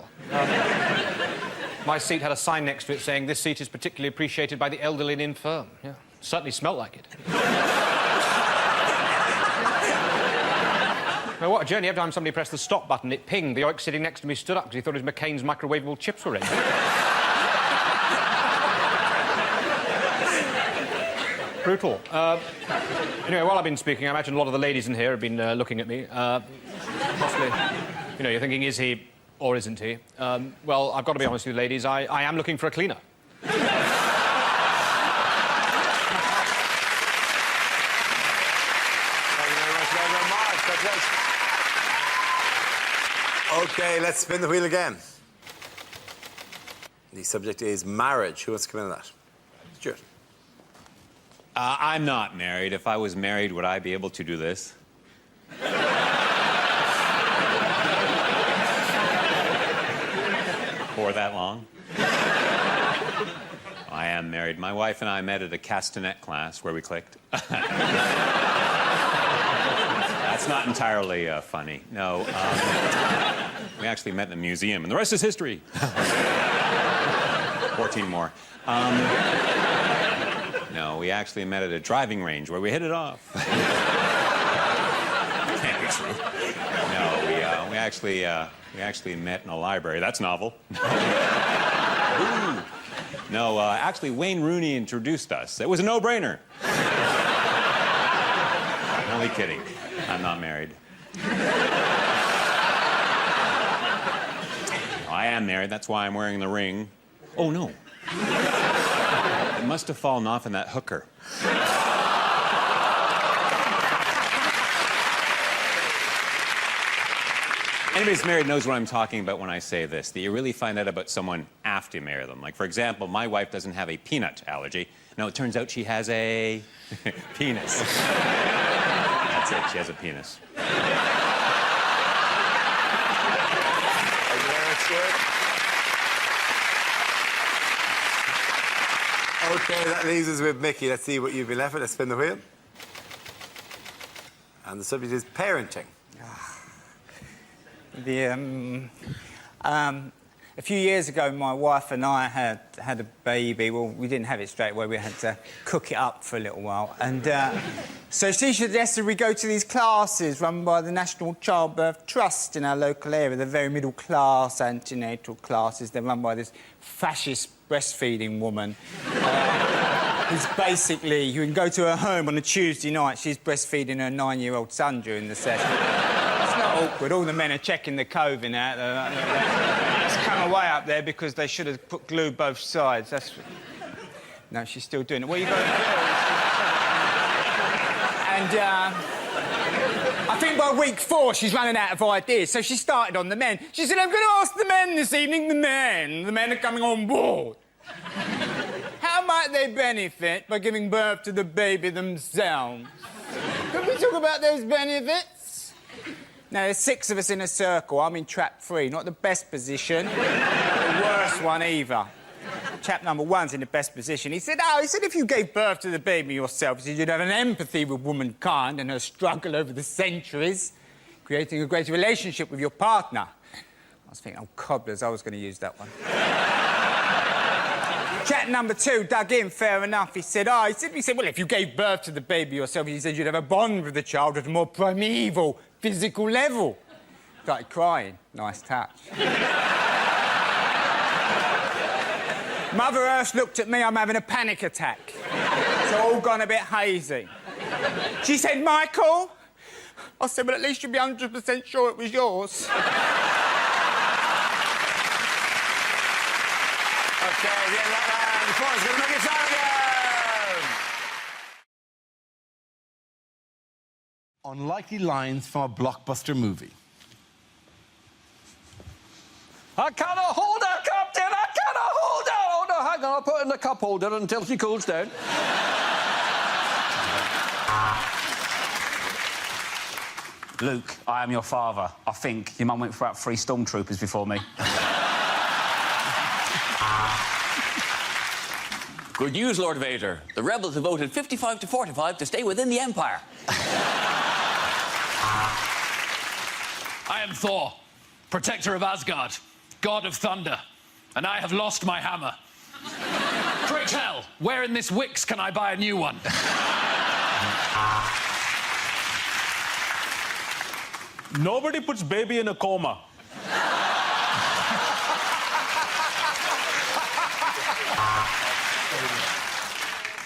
My seat had a sign next to it saying, "This seat is particularly appreciated by the elderly and infirm." Yeah, certainly smelt like it. Now, what a journey. Every time somebody pressed the stop button, it pinged. The oik sitting next to me stood up because he thought his McCain's microwavable chips were ready. Brutal. Anyway, while I've been speaking, I imagine a lot of the ladies in here have been looking at me. Possibly, you know, you're thinking, is he or isn't he? Well, I've got to be honest with you, ladies, I am looking for a cleaner. OK, let's spin the wheel again. The subject is marriage. Who wants to come in on that? Stuart. I'm not married. If I was married, would I be able to do this? For that long? I am married. My wife and I met at a castanet class where we clicked. That's not entirely funny. No, we actually met in a museum, and the rest is history. 14 more. No, we actually met at a driving range where we hit it off. Can't be true. No, we actually met in a library. That's novel. No, actually, Wayne Rooney introduced us. It was a no-brainer. I'm only kidding. I'm not married. I am married. That's why I'm wearing the ring. Oh, no. It must have fallen off in that hooker. Anybody who's married knows what I'm talking about when I say this, that you really find out about someone after you marry them. Like, for example, my wife doesn't have a peanut allergy. No, it turns out she has a penis. That's it, she has a penis. OK, that leaves us with Mickey. Let's see what you've been left with. Let's spin the wheel. And the subject is parenting. A few years ago, my wife and I had a baby. Well, we didn't have it straight away. We had to cook it up for a little while. And so she suggested we go to these classes run by the National Childbirth Trust in our local area. They're very middle-class antenatal classes. They're run by this fascist breastfeeding woman. Who's basically, you can go to her home on a Tuesday night. She's breastfeeding her 9-year-old son during the session. It's not awkward. All the men are checking the coving out. It's come away up there because they should have put glue both sides. That's... No, she's still doing it. What are you going to do? And I think by week 4, she's running out of ideas. So she started on the men. She said, I'm going to ask the men this evening, the men. The men are coming on board. How might they benefit by giving birth to the baby themselves? Could we talk about those benefits? Now, there's 6 of us in a circle. I'm in trap 3. Not the best position, the worst one either. Chap number 1's in the best position. He said, if you gave birth to the baby yourself, he said you'd have an empathy with womankind and her struggle over the centuries, creating a greater relationship with your partner. I was thinking, oh, cobblers, I was going to use that one. Chap number 2 dug in, fair enough. He said, well, if you gave birth to the baby yourself, he said you'd have a bond with the child at a more primeval, physical level. Started crying. Nice touch. Mother Earth looked at me, I'm having a panic attack. It's all gone a bit hazy. She said, Michael? I said, well, at least you'll be 100% sure it was yours. OK, the end of that round. The point's going to make it time again. Unlikely lines from a blockbuster movie. I cannot hold her, Captain! I cannot hold her! Oh, no, hang on, I'll put her in the cup holder until she cools down. Luke, I am your father. I think your mum went for about 3 stormtroopers before me. Good news, Lord Vader. The rebels have voted 55 to 45 to stay within the Empire. I am Thor, protector of Asgard, god of thunder, and I have lost my hammer. Great hell, where in this Wix can I buy a new one? Nobody puts baby in a coma.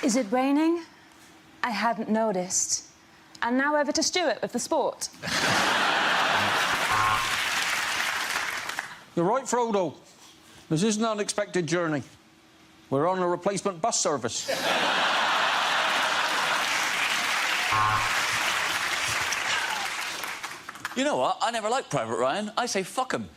Is it raining? I hadn't noticed. And now over to Stuart with the sport. You're right, Frodo. This isn't an unexpected journey. We're on a replacement bus service. You know what? I never liked Private Ryan. I say fuck him.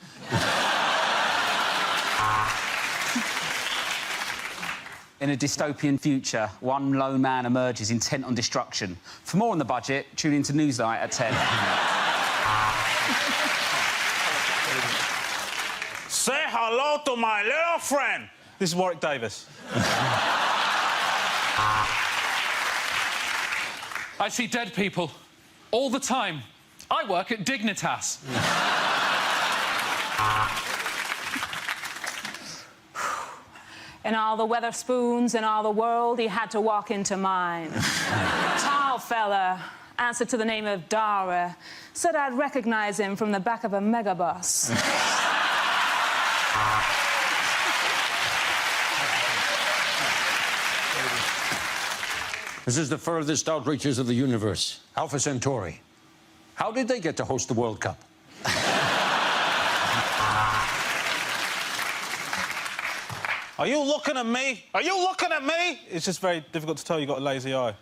In a dystopian future, one lone man emerges intent on destruction. For more on the budget, tune in to Newsnight at 10. Say hello to my little friend. This is Warwick Davis. I see dead people all the time. I work at Dignitas. In all the Weatherspoons in all the world, he had to walk into mine. Tall fella, answered to the name of Dara, said I'd recognize him from the back of a megabus. This is the furthest outreaches of the universe, Alpha Centauri. How did they get to host the World Cup? Are you looking at me? Are you looking at me? It's just very difficult to tell you've got a lazy eye.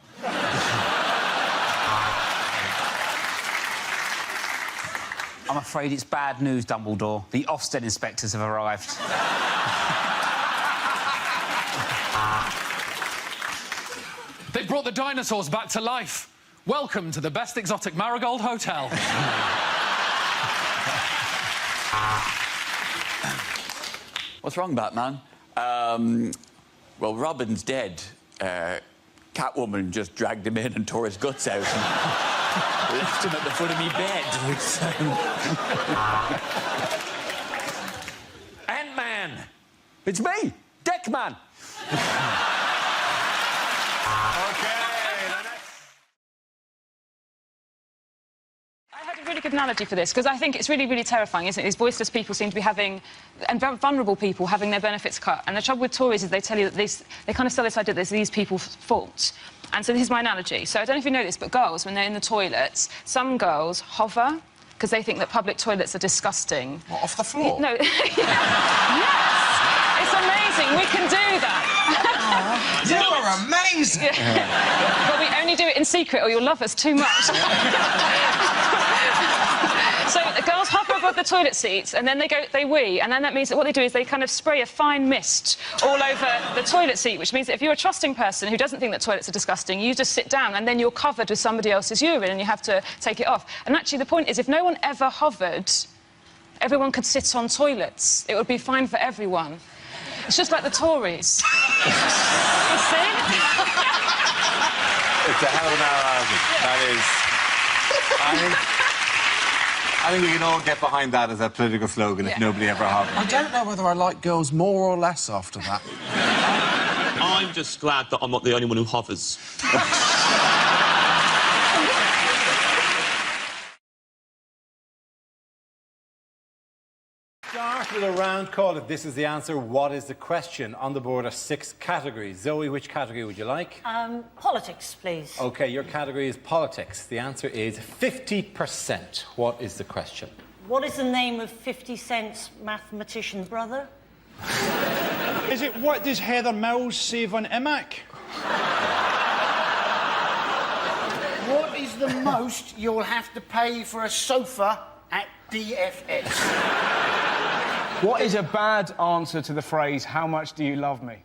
I'm afraid it's bad news, Dumbledore. The Ofsted inspectors have arrived. They brought the dinosaurs back to life. Welcome to the best exotic Marigold Hotel. What's wrong, Batman? Well, Robin's dead. Catwoman just dragged him in and tore his guts out and left him at the foot of me bed. Ant-Man! It's me, Deckman! I had a really good analogy for this, because I think it's really, really terrifying, isn't it? These voiceless people seem to be having, and very vulnerable people having their benefits cut. And the trouble with Tories is they tell you that they kind of sell this idea that it's these people's fault. And so this is my analogy. So I don't know if you know this, but girls, when they're in the toilets, some girls hover because they think that public toilets are disgusting. What, off the floor? No. Yes! It's amazing. We can do that. You are amazing! But we only do it in secret or you'll love us too much. So the girls hover above the toilet seats and then they wee, and then that means that what they do is they kind of spray a fine mist all over the toilet seat, which means that if you're a trusting person who doesn't think that toilets are disgusting, you just sit down and then you're covered with somebody else's urine and you have to take it off. And actually the point is, if no one ever hovered, everyone could sit on toilets. It would be fine for everyone. It's just like the Tories. You see? It's a hell of an argument. That is... I think we can all get behind that as a political slogan if nobody ever hovered. I don't know whether I like girls more or less after that. I'm just glad that I'm not the only one who hovers. Start with a round call. If this is the answer, what is the question? On the board are 6 categories. Zoe, which category would you like? Politics, please. OK, your category is politics. The answer is 50%. What is the question? What is the name of 50 Cent's mathematician brother? Is it what does Heather Mills save on IMAC? What is the most you'll have to pay for a sofa at DFS? What is a bad answer to the phrase, how much do you love me?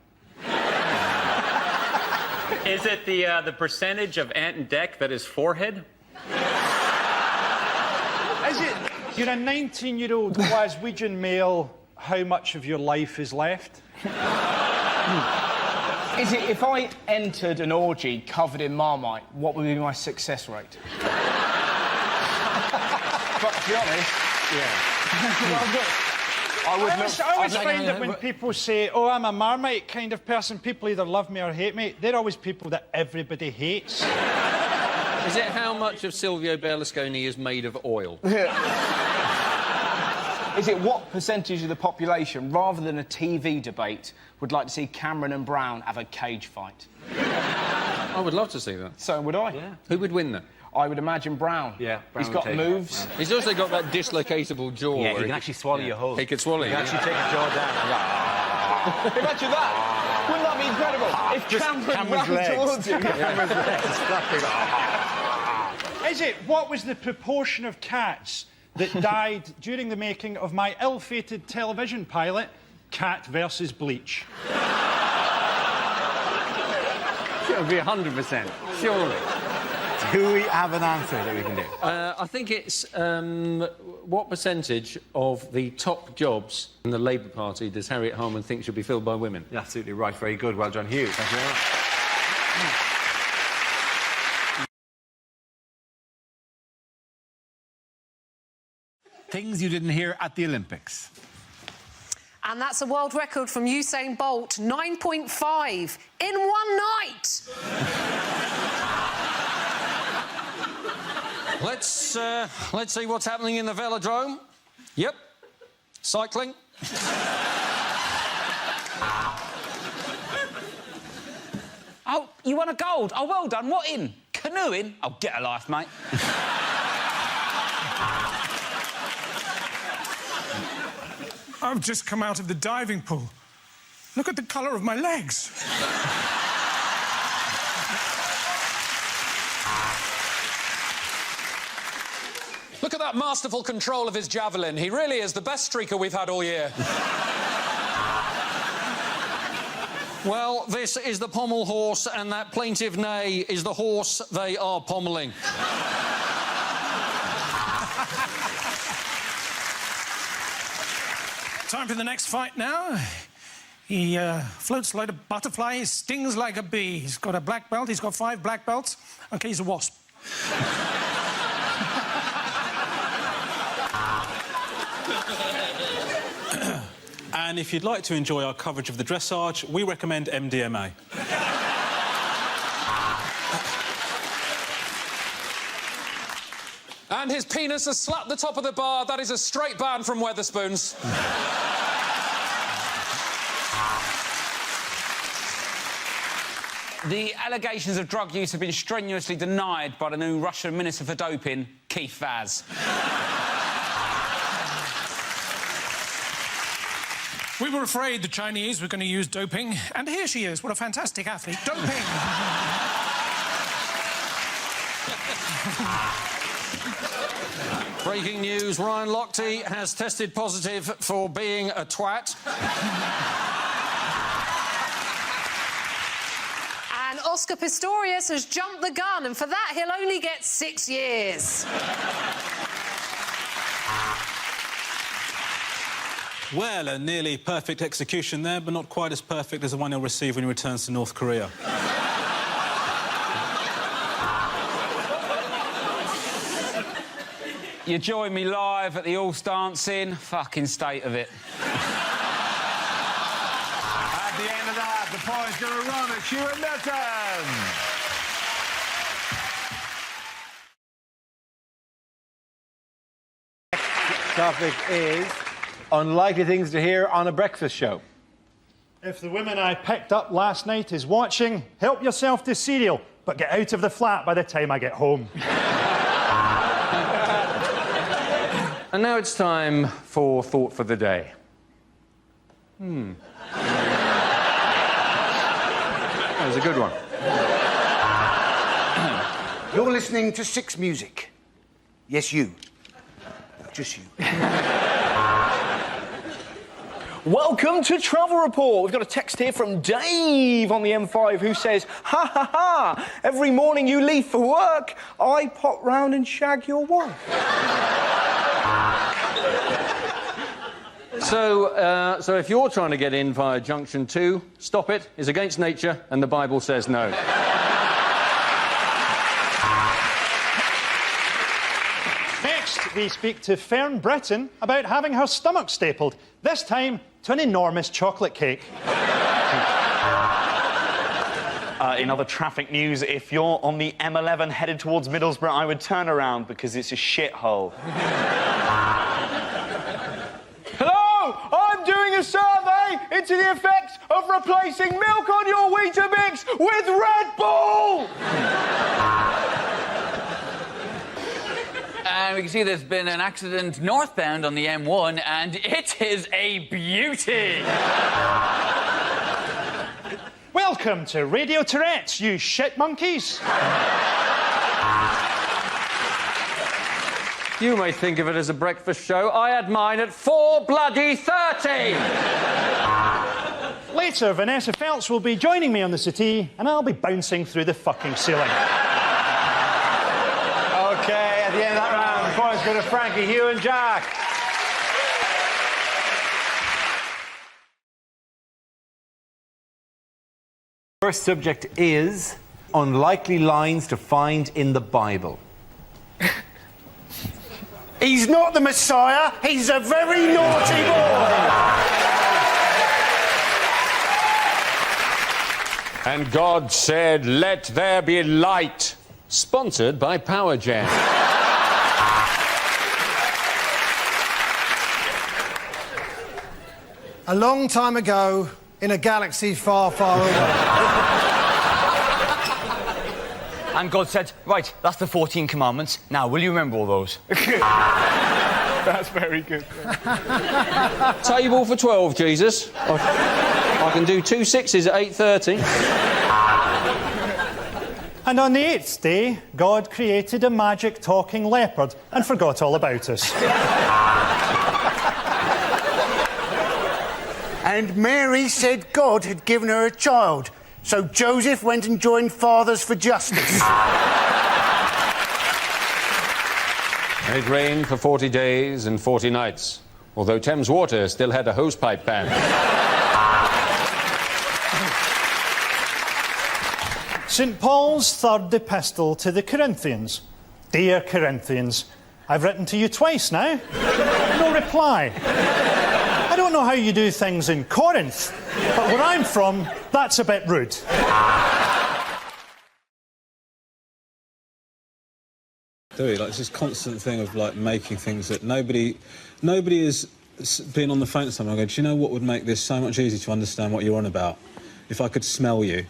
Is it the percentage of Ant and Dec that is forehead? Is it you're a 19-year-old Glaswegian male, how much of your life is left? Is it if I entered an orgy covered in Marmite, what would be my success rate? But to be honest, I always find that when people say, oh, I'm a Marmite kind of person, people either love me or hate me. They're always people that everybody hates. Is it how much of Silvio Berlusconi is made of oil? Is it what percentage of the population, rather than a TV debate, would like to see Cameron and Brown have a cage fight? I would love to see that. So would I. Yeah. Who would win that? I would imagine Brown. Yeah, Brown He's got moves. He's also got that dislocatable jaw. Yeah, he can actually swallow your whole. He could swallow you. He can actually take a jaw down. Imagine that. Wouldn't that be incredible? If Cameron ran towards you. Cameron's legs. Is it, what was the proportion of cats that died during the making of my ill-fated television pilot, Cat versus Bleach? It would be 100%, surely. Do we have an answer that we can do? I think it's what percentage of the top jobs in the Labour Party does Harriet Harman think should be filled by women? You're absolutely right. Very good. Well done, Hugh. Thank you very much. Things you didn't hear at the Olympics. And that's a world record from Usain Bolt, 9.5 in one night. Let's see what's happening in the velodrome. Yep. Cycling. Oh, you won a gold. Oh, well done. What in? Canoeing? Oh, get a life, mate. I've just come out of the diving pool. Look at the colour of my legs. Look at that masterful control of his javelin. He really is the best streaker we've had all year. Well, this is the pommel horse, and that plaintive neigh is the horse they are pommelling. Time for the next fight now. He floats like a butterfly, he stings like a bee. He's got a black belt, he's got 5 black belts. OK, he's a wasp. And if you'd like to enjoy our coverage of the dressage, we recommend MDMA. And his penis has slapped the top of the bar. That is a straight ban from Weatherspoons. The allegations of drug use have been strenuously denied by the new Russian Minister for Doping, Keith Vaz. We were afraid the Chinese were going to use doping, and here she is. What a fantastic athlete. Doping! Breaking news, Ryan Lochte has tested positive for being a twat. And Oscar Pistorius has jumped the gun, and for that he'll only get 6 years. Well, a nearly perfect execution there, but not quite as perfect as the one he'll receive when he returns to North Korea. You join me live at the All-Stancing. Fucking state of it. At the end of that, the point's going to run at Hugh and Milton. Topic is unlikely things to hear on a breakfast show. If the woman I picked up last night is watching, help yourself to cereal, but get out of the flat by the time I get home. And now it's time for Thought for the Day. That was a good one. You're listening to Six Music. Yes, you. Just you. Welcome to Travel Report. We've got a text here from Dave on the M5 who says, ha ha ha, every morning you leave for work, I pop round and shag your wife. So if you're trying to get in via Junction 2, stop it. It's against nature, and the Bible says no. Next, we speak to Fern Britton about having her stomach stapled, this time to an enormous chocolate cake. In other traffic news, if you're on the M11 headed towards Middlesbrough, I would turn around because it's a shithole. Hello, I'm doing a survey into the effects of replacing milk on your Weetabix with Red Bull! And we can see there's been an accident northbound on the M1, and it is a beauty. Welcome to Radio Tourette's, you shit monkeys. You may think of it as a breakfast show. I had mine at 4:30. Later, Vanessa Feltz will be joining me on the settee, and I'll be bouncing through the fucking ceiling. OK, at the end of that round, the points go to Frankie, Hugh and Jack. First subject is unlikely lines to find in the Bible. He's not the Messiah, he's a very naughty boy. And God said, "Let there be light." Sponsored by Power Gen. A long time ago, in a galaxy far, far away. And God said, right, that's the 14 commandments. Now, will you remember all those? That's very good. Table for 12, Jesus. I can do 2 6s at 8:30. And on the 8th day, God created a magic talking leopard and forgot all about us. And Mary said God had given her a child, so Joseph went and joined Fathers for Justice. It rained for 40 days and 40 nights, although Thames Water still had a hosepipe ban. St. Paul's third epistle to the Corinthians. Dear Corinthians, I've written to you twice now. No reply. I don't know how you do things in Corinth, but where I'm from, that's a bit rude. Do we? Like, it's this constant thing of, like, making things that nobody has been on the phone to someone and go, do you know what would make this so much easier to understand what you're on about? If I could smell you.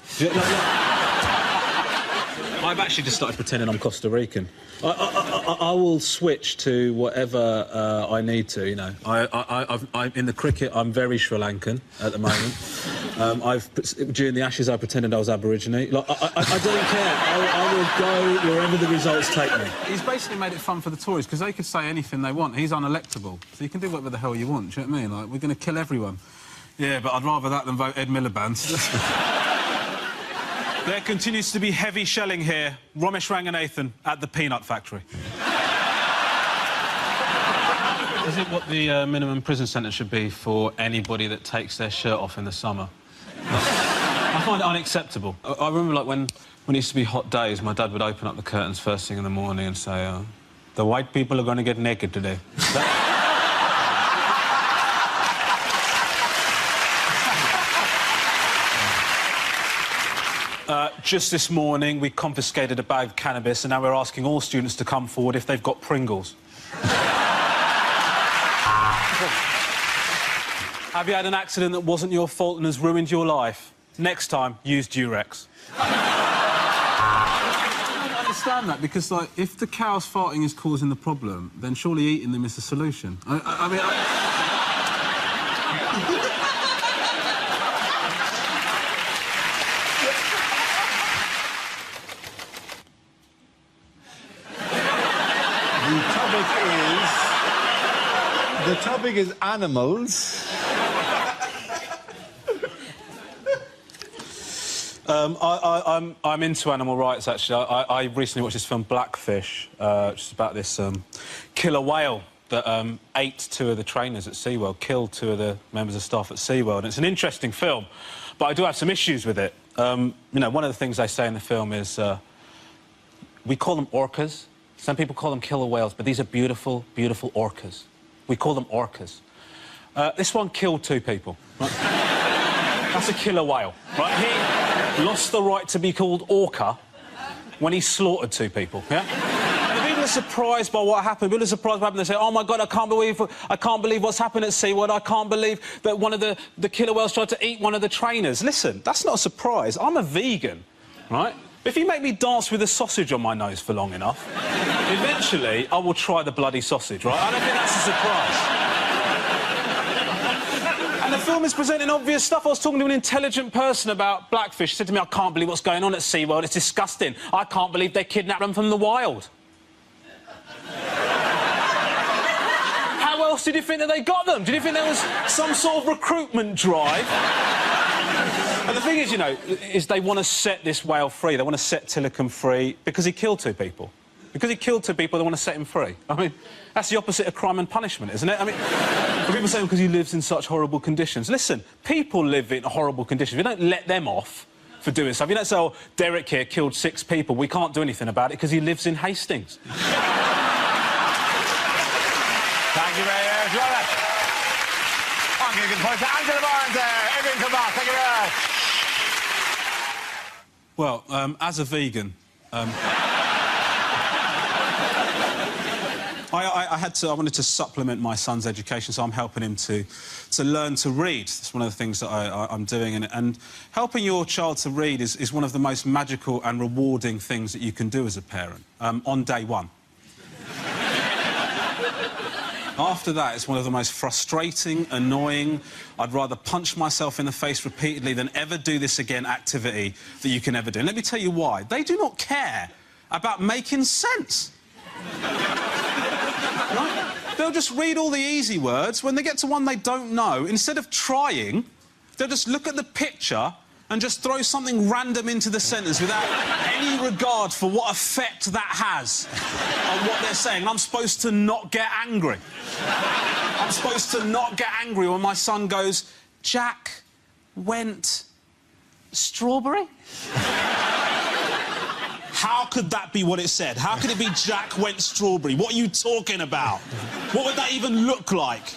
I've actually just started pretending I'm Costa Rican. I will switch to whatever I need to, you know. In the cricket, I'm very Sri Lankan at the moment. During the Ashes, I pretended I was Aborigine. Like, I don't care. I will go wherever the results take me. He's basically made it fun for the Tories, because they could say anything they want. He's unelectable, so you can do whatever the hell you want, do you know what I mean? Like, we're going to kill everyone. Yeah, but I'd rather that than vote Ed Miliband. There continues to be heavy shelling here. Ramesh Ranganathan at the peanut factory. Is it what the minimum prison sentence should be for anybody that takes their shirt off in the summer? I find it unacceptable. I remember, like, when it used to be hot days, my dad would open up the curtains first thing in the morning and say, the white people are going to get naked today. Just this morning, we confiscated a bag of cannabis, and now we're asking all students to come forward if they've got Pringles. Have you had an accident that wasn't your fault and has ruined your life? Next time, use Durex. I don't understand that, because, like, if the cows farting is causing the problem, then surely eating them is the solution. I mean... The topic is animals. I'm into animal rights, actually. I recently watched this film, Blackfish, which is about this killer whale that ate 2 of the trainers at SeaWorld, killed 2 of the members of staff at SeaWorld. And it's an interesting film, but I do have some issues with it. You know, one of the things they say in the film is we call them orcas. Some people call them killer whales, but these are beautiful, beautiful orcas. We call them orcas. This one killed 2 people. Right? That's a killer whale, right? He lost the right to be called orca when he slaughtered 2 people, yeah? And people are surprised by what happened. People are surprised by what happened. They say, oh, my God, I can't believe what's happened at SeaWorld. I can't believe that one of the killer whales tried to eat one of the trainers. Listen, that's not a surprise. I'm a vegan, right? If you make me dance with a sausage on my nose for long enough, eventually I will try the bloody sausage, right? I don't think that's a surprise. And the film is presenting obvious stuff. I was talking to an intelligent person about Blackfish. He said to me, I can't believe what's going on at SeaWorld. It's disgusting. I can't believe they kidnapped them from the wild. How else did you think that they got them? Did you think there was some sort of recruitment drive? And the thing is, you know, is they want to set this whale free. They want to set Tilikum free because he killed 2 people. Because he killed 2 people, they want to set him free. I mean, that's the opposite of crime and punishment, isn't it? I mean, people say because he lives in such horrible conditions. Listen, people live in horrible conditions. We don't let them off for doing stuff. You don't say, oh, Derek here killed 6 people. We can't do anything about it because he lives in Hastings. Thank you very much, Robert. I'm going to give the point to Angela Barnes there. Everyone come back. Thank you very much. Well, as a vegan... I wanted to supplement my son's education, so I'm helping him to learn to read. That's one of the things that I'm doing. And helping your child to read is one of the most magical and rewarding things that you can do as a parent, on day 1. After that, it's one of the most frustrating, annoying, I'd rather punch myself in the face repeatedly than ever do this again activity that you can ever do. And let me tell you why. They do not care about making sense. Right? They'll just read all the easy words. When they get to one they don't know, instead of trying, they'll just look at the picture and just throw something random into the sentence without any regard for what effect that has on what they're saying. And I'm supposed to not get angry. I'm supposed to not get angry when my son goes, Jack went strawberry? How could that be what it said? How could it be Jack went strawberry? What are you talking about? What would that even look like?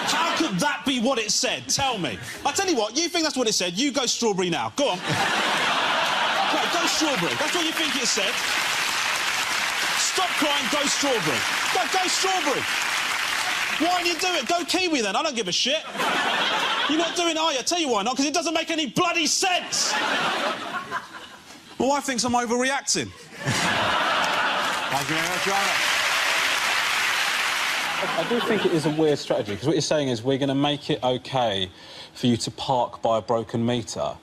How could that be what it said? Tell me. I'll tell you what, you think that's what it said, you go strawberry now. Go on. Go strawberry. That's what you think it said. Stop crying, go strawberry. Go strawberry. Why don't you do it? Go kiwi then, I don't give a shit. You're not doing it, are you? I'll tell you why not, because it doesn't make any bloody sense. My wife thinks I'm overreacting. Thank you very much, Robert. I do think it is a weird strategy, because what you're saying is we're going to make it OK for you to park by a broken meter.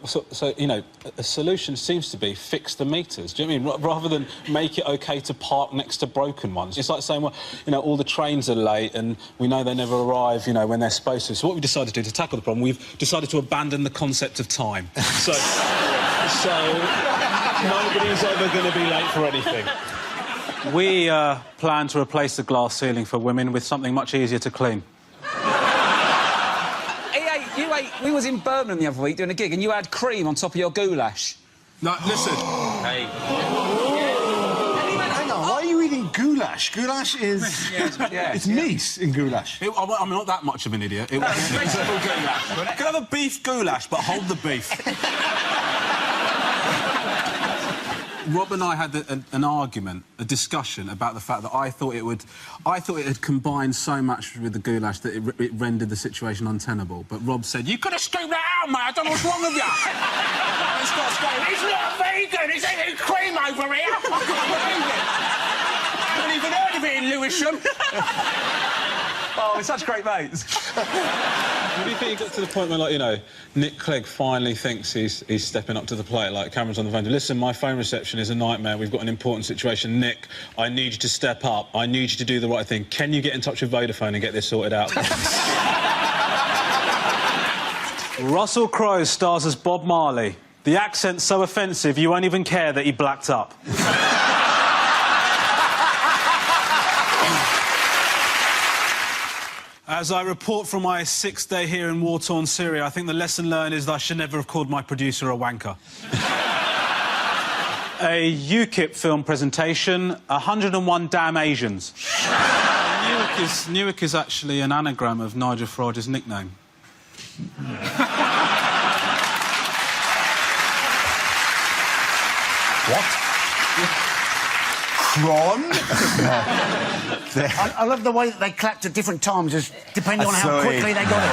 So, you know, a solution seems to be fix the meters. Do you know what I mean? Rather than make it OK to park next to broken ones. It's like saying, well, you know, all the trains are late and we know they never arrive, you know, when they're supposed to. So what we decided to do to tackle the problem, we've decided to abandon the concept of time. So nobody's ever going to be late for anything. We plan to replace the glass ceiling for women with something much easier to clean. We was in Birmingham the other week doing a gig and you had cream on top of your goulash. No, listen. Hey. Hang on, why are you eating goulash? Goulash is... it's meat in goulash. I'm not that much of an idiot. It was vegetable goulash. Can I have a beef goulash, but hold the beef? Rob and I had an argument, a discussion about the fact that I thought it had combined so much with the goulash that it rendered the situation untenable. But Rob said, "You could have scooped that out, mate. I don't know what's wrong with you." He's not vegan. He's eating cream over here. I haven't even heard of it in Lewisham. Oh, we're such great mates. Do you think you got to the point where, like, you know, Nick Clegg finally thinks he's stepping up to the plate, like Cameron's on the phone? Listen, my phone reception is a nightmare. We've got an important situation. Nick, I need you to step up. I need you to do the right thing. Can you get in touch with Vodafone and get this sorted out? Russell Crowe stars as Bob Marley. The accent's so offensive you won't even care that he blacked up. As I report from my 6th day here in war-torn Syria, I think the lesson learned is that I should never have called my producer a wanker. A UKIP film presentation, 101 damn Asians. Newark is actually an anagram of Nigel Farage's nickname. What? Cron? I love the way that they clapped at different times, depending on how quickly they got it.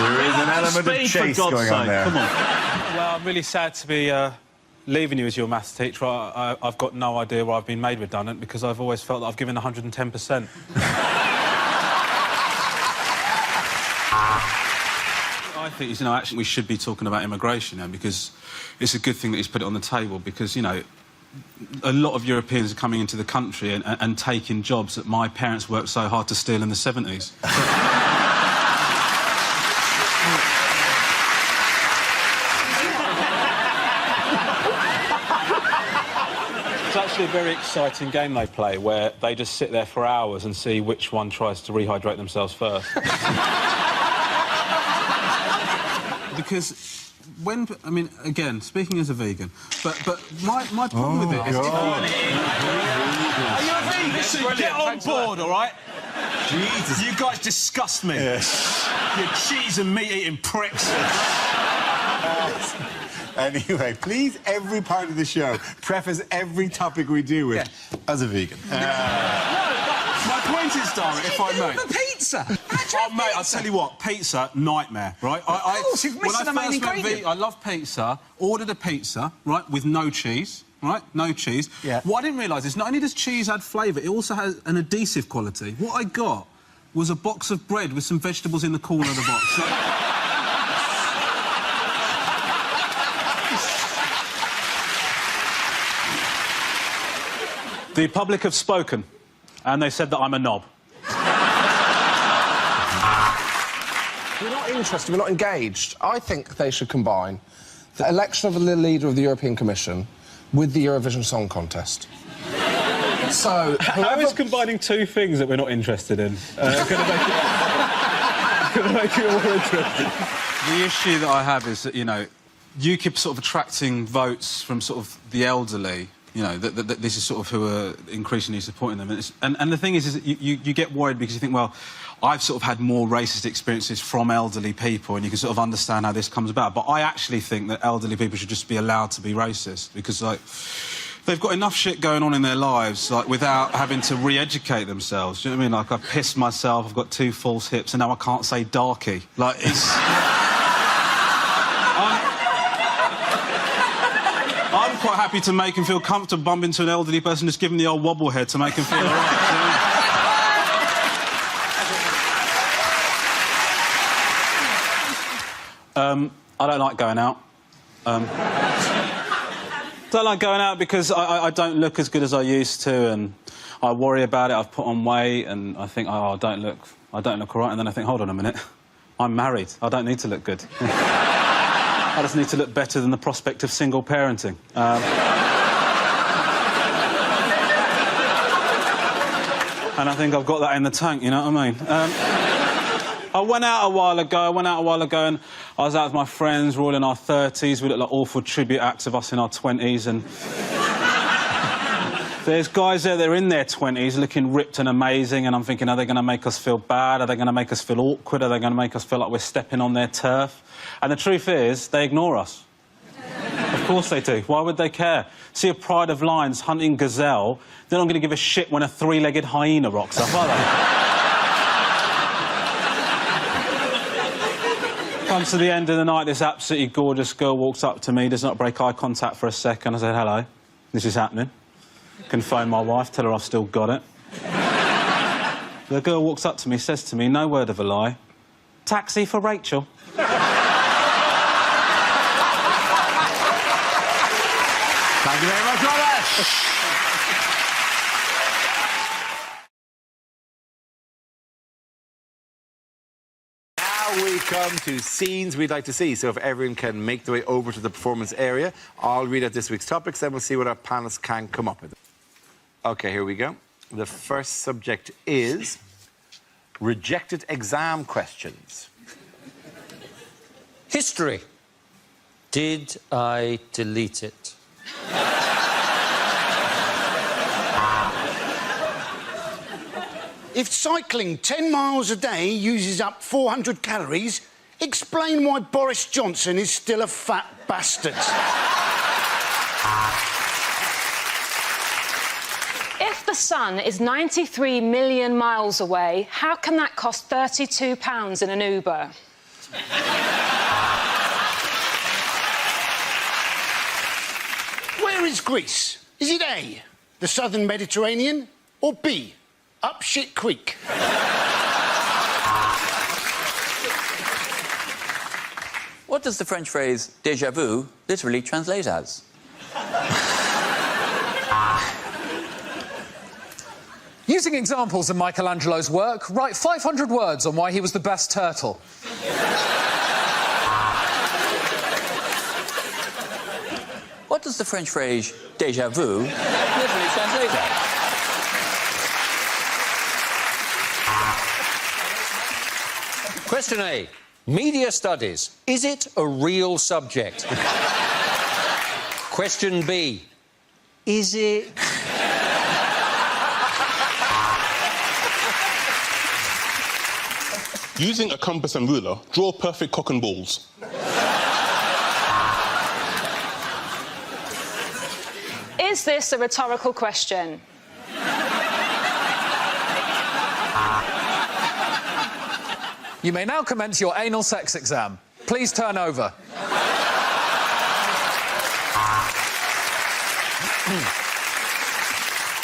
There is an element of chase going on there. Come on. Well, I'm really sad to be leaving you as your maths teacher. I've got no idea why I've been made redundant, because I've always felt that I've given 110%. I think, you know, actually we should be talking about immigration now, because it's a good thing that he's put it on the table, because, you know, a lot of Europeans are coming into the country and taking jobs that my parents worked so hard to steal in the 70s. It's actually a very exciting game they play, where they just sit there for hours and see which one tries to rehydrate themselves first. Because when... I mean, again, speaking as a vegan, but my problem with it is... Are you a vegan? Listen, get on board, all right? Jesus. You guys disgust me. Yes. You cheese and meat-eating pricks. Anyway, please, every part of the show, preface every topic we do with, as a vegan. My point is, Dara, if I may... The pizza! Oh, mate, I'll tell you what, pizza, nightmare, right? Of course, you've missed the main ingredient. I love pizza, ordered a pizza, right, with no cheese, right? No cheese. Yeah. What I didn't realise is not only does cheese add flavour, it also has an adhesive quality. What I got was a box of bread with some vegetables in the corner of the box. The public have spoken, and they said that I'm a knob. We're not interested, we're not engaged. I think they should combine the election of the leader of the European Commission with the Eurovision Song Contest. So, How is combining two things that we're not interested in going to make it more interesting? The issue that I have is that, you know, UKIP sort of attracting votes from sort of the elderly. You know, that this is sort of who are increasingly supporting them. And the thing is that you get worried because you think, well, I've sort of had more racist experiences from elderly people, and you can sort of understand how this comes about. But I actually think that elderly people should just be allowed to be racist, because, like, they've got enough shit going on in their lives, like, without having to re-educate themselves. Do you know what I mean? Like, I've pissed myself, I've got 2 false hips, and now I can't say darky. Like, it's... I'm quite happy to make him feel comfortable, bump into an elderly person, just give him the old wobble head to make him feel all right. I don't like going out. Don't like going out because I don't look as good as I used to, and I worry about it. I've put on weight, and I think, oh, I don't look all right, and then I think, hold on a minute, I'm married. I don't need to look good. I just need to look better than the prospect of single parenting. And I think I've got that in the tank, you know what I mean? I went out a while ago, and I was out with my friends. We're all in our 30s. We look like awful tribute acts of us in our 20s, and... There's guys there, they're in their 20s, looking ripped and amazing, and I'm thinking, are they going to make us feel bad? Are they going to make us feel awkward? Are they going to make us feel like we're stepping on their turf? And the truth is, they ignore us. Of course they do. Why would they care? See a pride of lions hunting gazelle, they're not going to give a shit when a 3-legged hyena rocks up, are they? Comes to the end of the night, this absolutely gorgeous girl walks up to me, does not break eye contact for a second. I said, hello, this is happening. Can phone my wife, tell her I've still got it. The girl walks up to me, says to me, no word of a lie, taxi for Rachel. Thank you very much, Robert. Now we come to scenes we'd like to see. So if everyone can make their way over to the performance area, I'll read out this week's topics, then we'll see what our panelists can come up with. OK, here we go. The first subject is rejected exam questions. History. Did I delete it? If cycling 10 miles a day uses up 400 calories, explain why Boris Johnson is still a fat bastard. If the sun is 93 million miles away, how can that cost £32 in an Uber? Where is Greece? Is it A, the southern Mediterranean, or B, up shit creek? What does the French phrase déjà vu literally translate as? Using examples of Michelangelo's work, write 500 words on why he was the best turtle. What does the French phrase déjà vu literally translate as? Question A. Media studies. Is it a real subject? Question B. Is it... Using a compass and ruler, draw perfect cock and balls. Is this a rhetorical question? You may now commence your anal sex exam. Please turn over.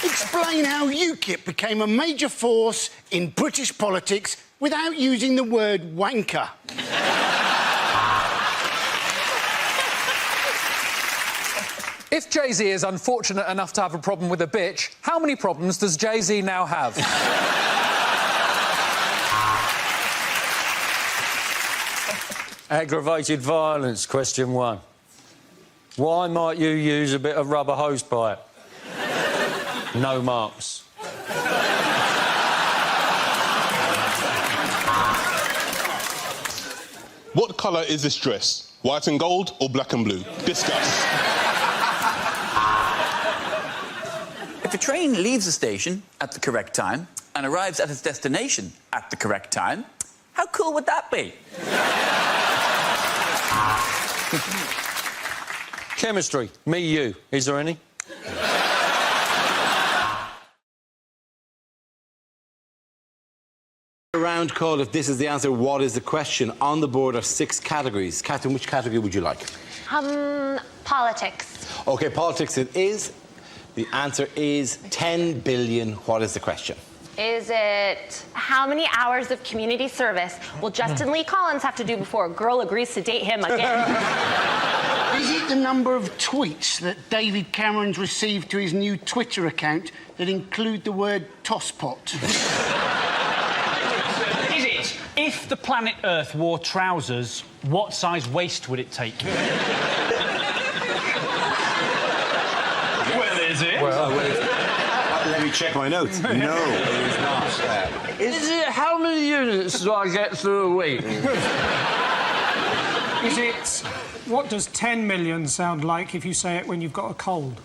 Explain how UKIP became a major force in British politics without using the word wanker. If Jay-Z is unfortunate enough to have a problem with a bitch, how many problems does Jay-Z now have? Aggravated violence, question 1. Why might you use a bit of rubber hosepipe? No marks. What colour is this dress? White and gold or black and blue? Discuss. If a train leaves the station at the correct time and arrives at its destination at the correct time, how cool would that be? Chemistry. Me, you. Is there any? A round called If This Is the Answer, What is the Question? On the board are 6 categories. Catherine, which category would you like? Politics. OK, politics it is. The answer is 10 billion. What is the question? Is it how many hours of community service will Justin Lee Collins have to do before a girl agrees to date him again? Is it the number of tweets that David Cameron's received to his new Twitter account that include the word tosspot? Is it, if the planet Earth wore trousers, what size waist would it take? Well, is it? Well, let me check my notes. No, it is not. Is it how many units do I get through a week? Is it... What does 10 million sound like if you say it when you've got a cold?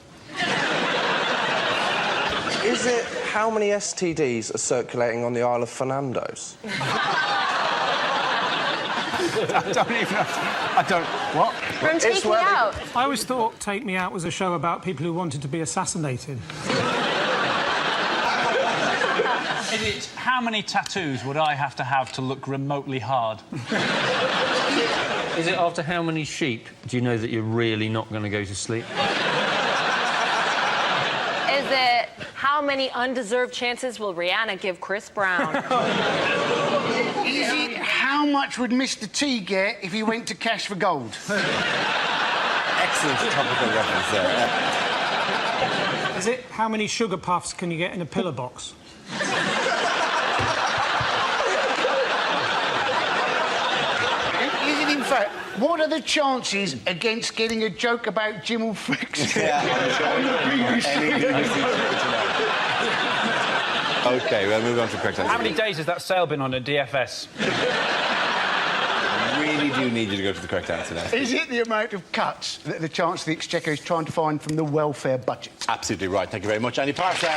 Is it how many STDs are circulating on the Isle of Fernandos? I don't even know. I don't... What? From Take Me Out. I always thought Take Me Out was a show about people who wanted to be assassinated. Is it how many tattoos would I have to look remotely hard? Is it after how many sheep do you know that you're really not going to go to sleep? Is it how many undeserved chances will Rihanna give Chris Brown? Is it how much would Mr. T get if he went to Cash for Gold? Excellent topical reference there. Is it how many sugar puffs can you get in a pillar box? What are the chances against getting a joke about Jim Fricks? OK, we'll move on to the correct answer. How many days has that sail been on a DFS? I really do need you to go to the correct answer now. Is it the amount of cuts that the Chancellor of the Exchequer is trying to find from the welfare budget? Absolutely right. Thank you very much, Andy Parsons.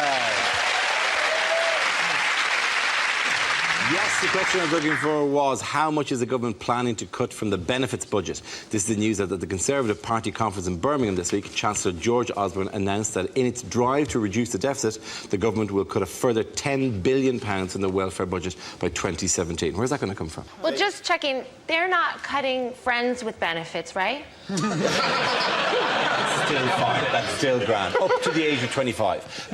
Yes, the question I was looking for was how much is the government planning to cut from the benefits budget? This is the news that at the Conservative Party conference in Birmingham this week, Chancellor George Osborne announced that in its drive to reduce the deficit, the government will cut a further £10 billion in the welfare budget by 2017. Where's that going to come from? Well, just checking, they're not cutting friends with benefits, right? Still fine. That's still grand. Up to the age of 25.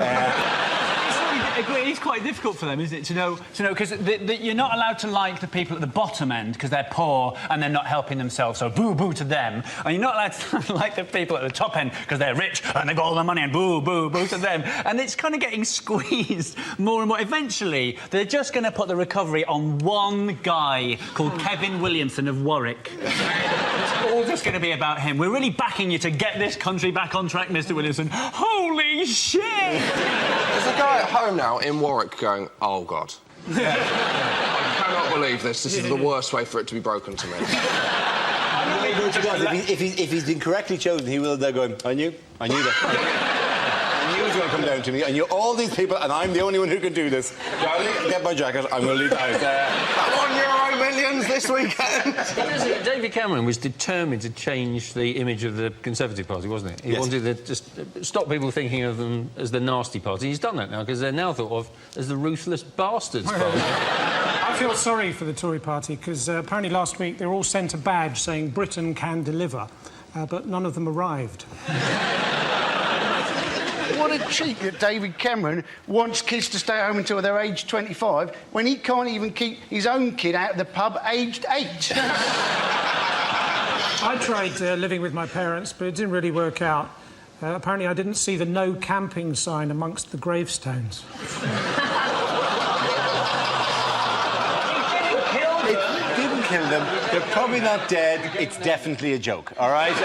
It's quite difficult for them, isn't it, to know, because you're not allowed to like the people at the bottom end because they're poor and they're not helping themselves, so boo-boo to them. And you're not allowed to like the people at the top end because they're rich and they've got all the money and boo-boo-boo to them. And it's kind of getting squeezed more and more. Eventually, they're just going to put the recovery on one guy called Kevin Williamson of Warwick. It's all just going to be about him. We're really backing you to get this country back on track, Mr. Williamson. Holy shit! There's a guy at home now in Warwick going, oh, God. I cannot believe this. This is the worst way for it to be broken to me. If he's been correctly chosen, he will then go, I knew that. I knew it was going to come down to me. I knew all these people, and I'm the only one who can do this. Darling, get my jacket. I'm going to leave the house. Come on, Euro Millions this weekend. David Cameron was determined to change the image of the Conservative Party, wasn't it? He wanted to just stop people thinking of them as the nasty party. He's done that now, because they're now thought of as the ruthless bastards party. I feel sorry for the Tory party, because apparently last week they were all sent a badge saying Britain can deliver, but none of them arrived. What a cheek that David Cameron wants kids to stay home until they're aged 25 when he can't even keep his own kid out of the pub aged 8. I tried living with my parents, but it didn't really work out. Apparently I didn't see the no camping sign amongst the gravestones. It didn't kill them. They're probably not dead. It's definitely a joke, all right?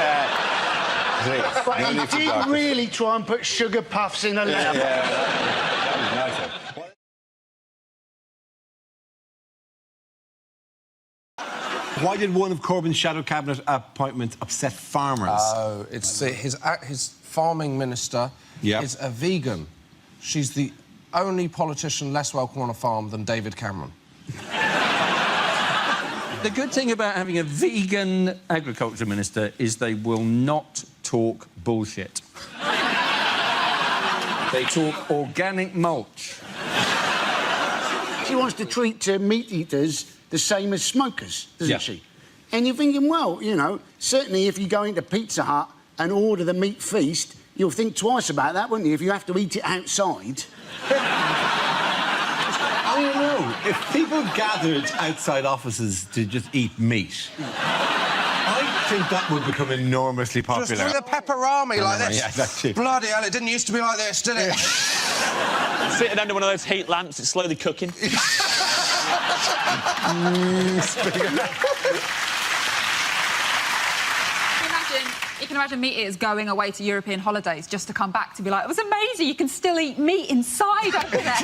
But he did really try and put sugar puffs in a lamp. Why did one of Corbyn's shadow cabinet appointments upset farmers? Oh, it's his farming minister is a vegan. She's the only politician less welcome on a farm than David Cameron. The good thing about having a vegan agriculture minister is they will not talk bullshit. They talk organic mulch. She wants to treat meat eaters the same as smokers, doesn't she? And you're thinking, well, you know, certainly if you go into Pizza Hut and order the meat feast, you'll think twice about that, wouldn't you, if you have to eat it outside? I don't know. If people gathered outside offices to just eat meat, I think that would become enormously popular. Just do the pepperami like this. Yeah, exactly. Bloody hell, it didn't used to be like this, did it? Sitting under one of those heat lamps, it's slowly cooking. You can imagine meat eaters going away to European holidays just to come back to be like, it was amazing, you can still eat meat inside over there.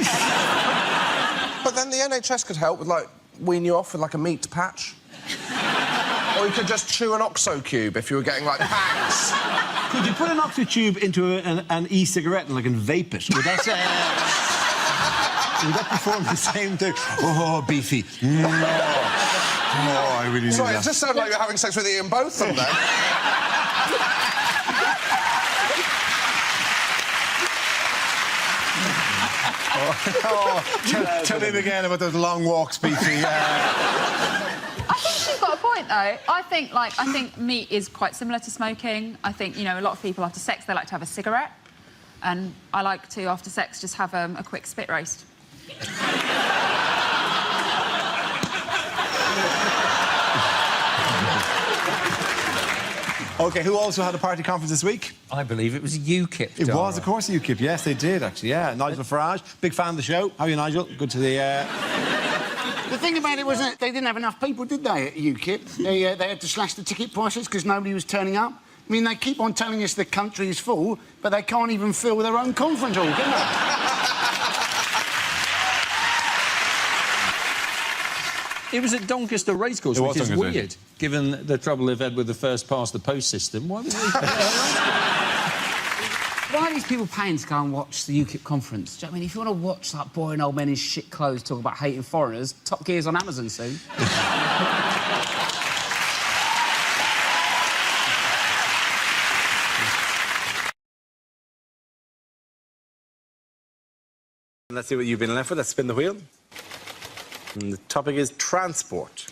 But then the NHS could help with, like, wean you off with, like, a meat patch. Or you could just chew an OXO cube if you were getting, like, pangs. Could you put an OXO tube into an e-cigarette and, like, and vape it? Would that perform the same thing? Oh, beefy. Oh, I really need Sorry, that. it just sounded like you're having sex with Ian Botham then. Tell him again about those long walks, beefy. I think she's got a point, though. I think meat is quite similar to smoking. I think, you know, a lot of people after sex, they like to have a cigarette. And I like to, after sex, just have a quick spit roast. OK, who also had a party conference this week? I believe it was UKIP. It was, of course, UKIP. Yes, they did, actually, yeah. Nigel Farage, big fan of the show. How are you, Nigel? Good to the... The thing about it was that they didn't have enough people, did they, at UKIP? They had to slash the ticket prices because nobody was turning up. I mean, they keep on telling us the country is full, but they can't even fill their own conference hall, can they? It was at Doncaster Racecourse, which is weird, given the trouble they've had with the first-past-the-post system. Why was Why are these people paying to go and watch the UKIP conference? Do you know what I mean? If you want to watch, like, boring old men in shit clothes talk about hating foreigners, Top Gear's on Amazon soon. Let's see what you've been left with. Let's spin the wheel. And the topic is transport.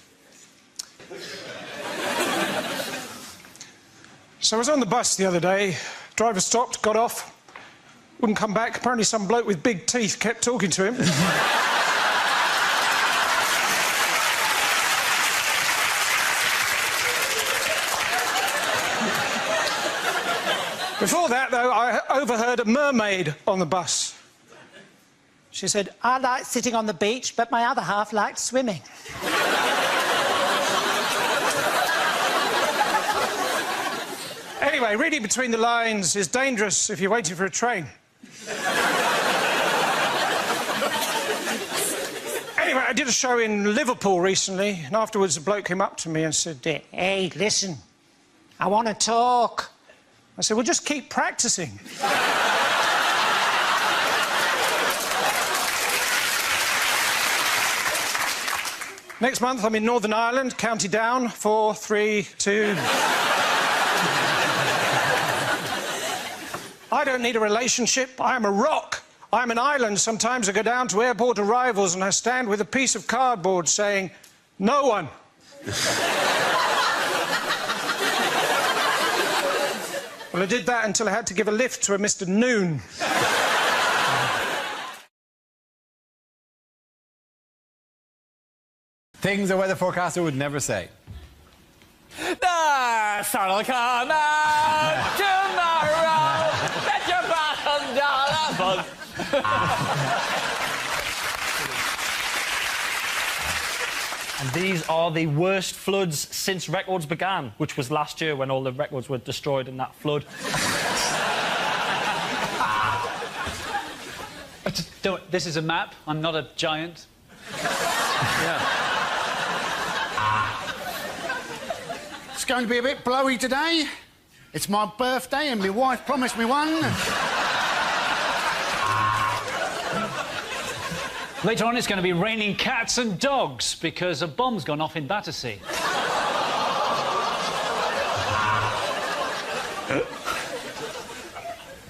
So I was on the bus the other day. Driver stopped, got off, wouldn't come back. Apparently some bloke with big teeth kept talking to him. Before that, though, I overheard a mermaid on the bus. She said, I like sitting on the beach, but my other half liked swimming. Anyway, reading between the lines is dangerous if you're waiting for a train. Anyway, I did a show in Liverpool recently, and afterwards a bloke came up to me and said, Hey, listen, I want to talk. I said, well, just keep practising. Next month, I'm in Northern Ireland, County Down, 4, 3, 2... I don't need a relationship. I am a rock. I'm an island. Sometimes I go down to airport arrivals and I stand with a piece of cardboard saying, no one. Well, I did that until I had to give a lift to a Mr. Noon. Things a weather forecaster would never say. The sun will come out tomorrow. Bet your $1,000 And these are the worst floods since records began, which was last year when all the records were destroyed in that flood. This is a map. I'm not a giant. Yeah. It's going to be a bit blowy today. It's my birthday and my wife promised me one. Later on, it's going to be raining cats and dogs because a bomb's gone off in Battersea.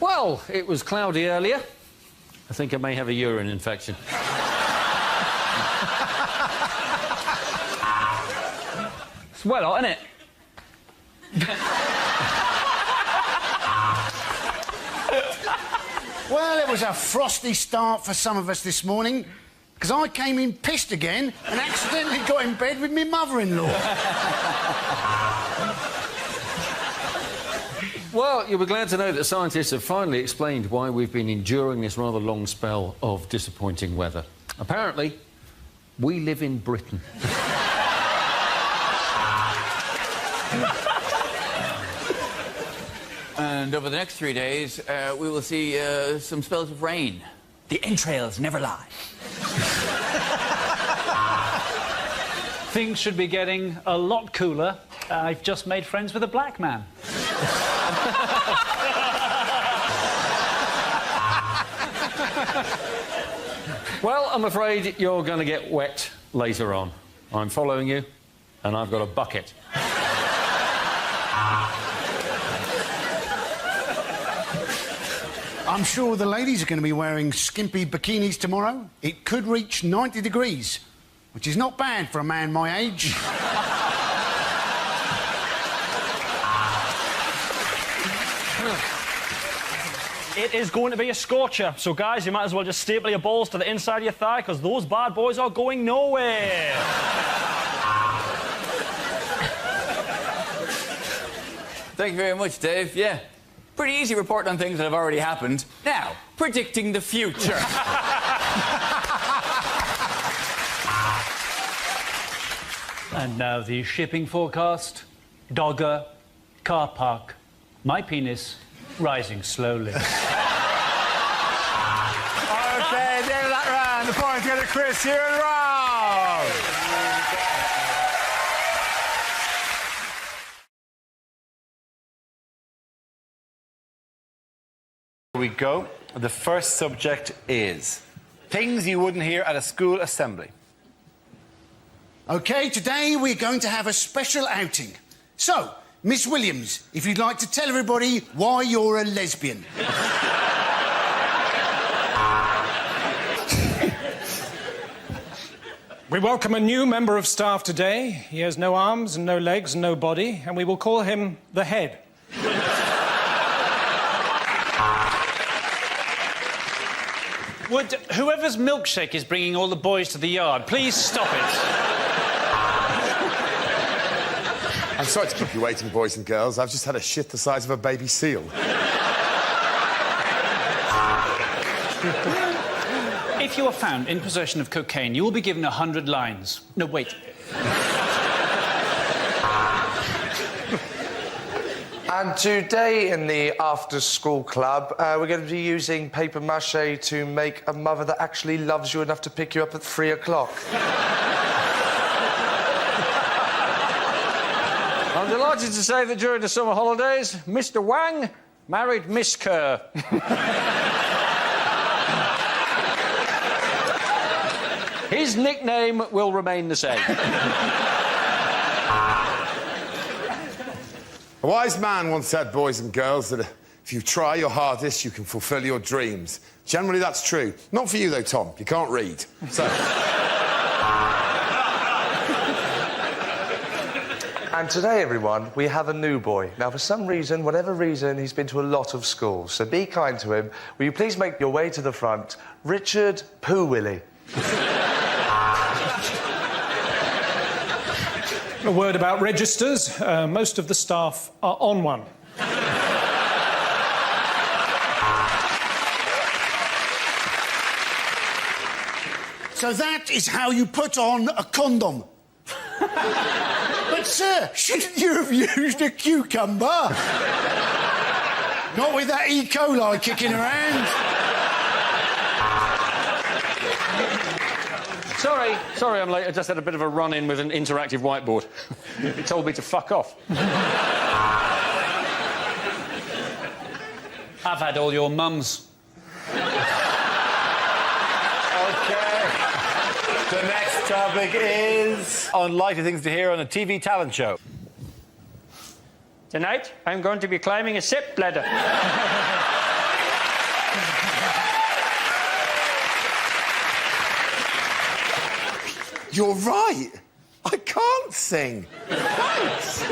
Well, it was cloudy earlier. I think I may have a urine infection. It's well hot, isn't it? Well, it was a frosty start for some of us this morning because I came in pissed again and accidentally got in bed with my mother-in-law. Well, you'll be glad to know that scientists have finally explained why we've been enduring this rather long spell of disappointing weather. Apparently, we live in Britain. And over the next 3 days, we will see some spells of rain. The entrails never lie. Things should be getting a lot cooler. I've just made friends with a black man. Well, I'm afraid you're going to get wet later on. I'm following you, and I've got a bucket. I'm sure the ladies are going to be wearing skimpy bikinis tomorrow. It could reach 90 degrees, which is not bad for a man my age. It is going to be a scorcher, so guys, you might as well just staple your balls to the inside of your thigh because those bad boys are going nowhere. Thank you very much, Dave. Yeah. Pretty easy reporting on things that have already happened. Now, predicting the future. And now the shipping forecast. Dogger, car park. My penis rising slowly. OK, the end of that round. The points go to Chris, you and Rob. Here we go. The first subject is things you wouldn't hear at a school assembly. OK, today we're going to have a special outing. So, Miss Williams, if you'd like to tell everybody why you're a lesbian. We welcome a new member of staff today. He has no arms and no legs and no body, and we will call him the Head. Would whoever's milkshake is bringing all the boys to the yard, please stop it. I'm sorry to keep you waiting, boys and girls. I've just had a shit the size of a baby seal. If you are found in possession of cocaine, you will be given 100 lines. No, wait. And today in the after-school club, we're going to be using paper mache to make a mother that actually loves you enough to pick you up at 3 o'clock. I'm delighted to say that during the summer holidays, Mr. Wang married Miss Kerr. His nickname will remain the same. A wise man once said, boys and girls, that if you try your hardest, you can fulfil your dreams. Generally, that's true. Not for you, though, Tom. You can't read. So... And today, everyone, we have a new boy. Now, for some reason, whatever reason, he's been to a lot of schools, so be kind to him. Will you please make your way to the front? Richard Poo Willie. A word about registers. Most of the staff are on one. So that is how you put on a condom. But, sir, shouldn't you have used a cucumber? Not with that E. coli kicking around. Sorry I'm late. I just had a bit of a run-in with an interactive whiteboard. It told me to fuck off. I've had all your mums. The next topic is unlikely things to hear on a TV talent show. Tonight, I'm going to be climbing a step ladder. You're right. I can't sing. Thanks.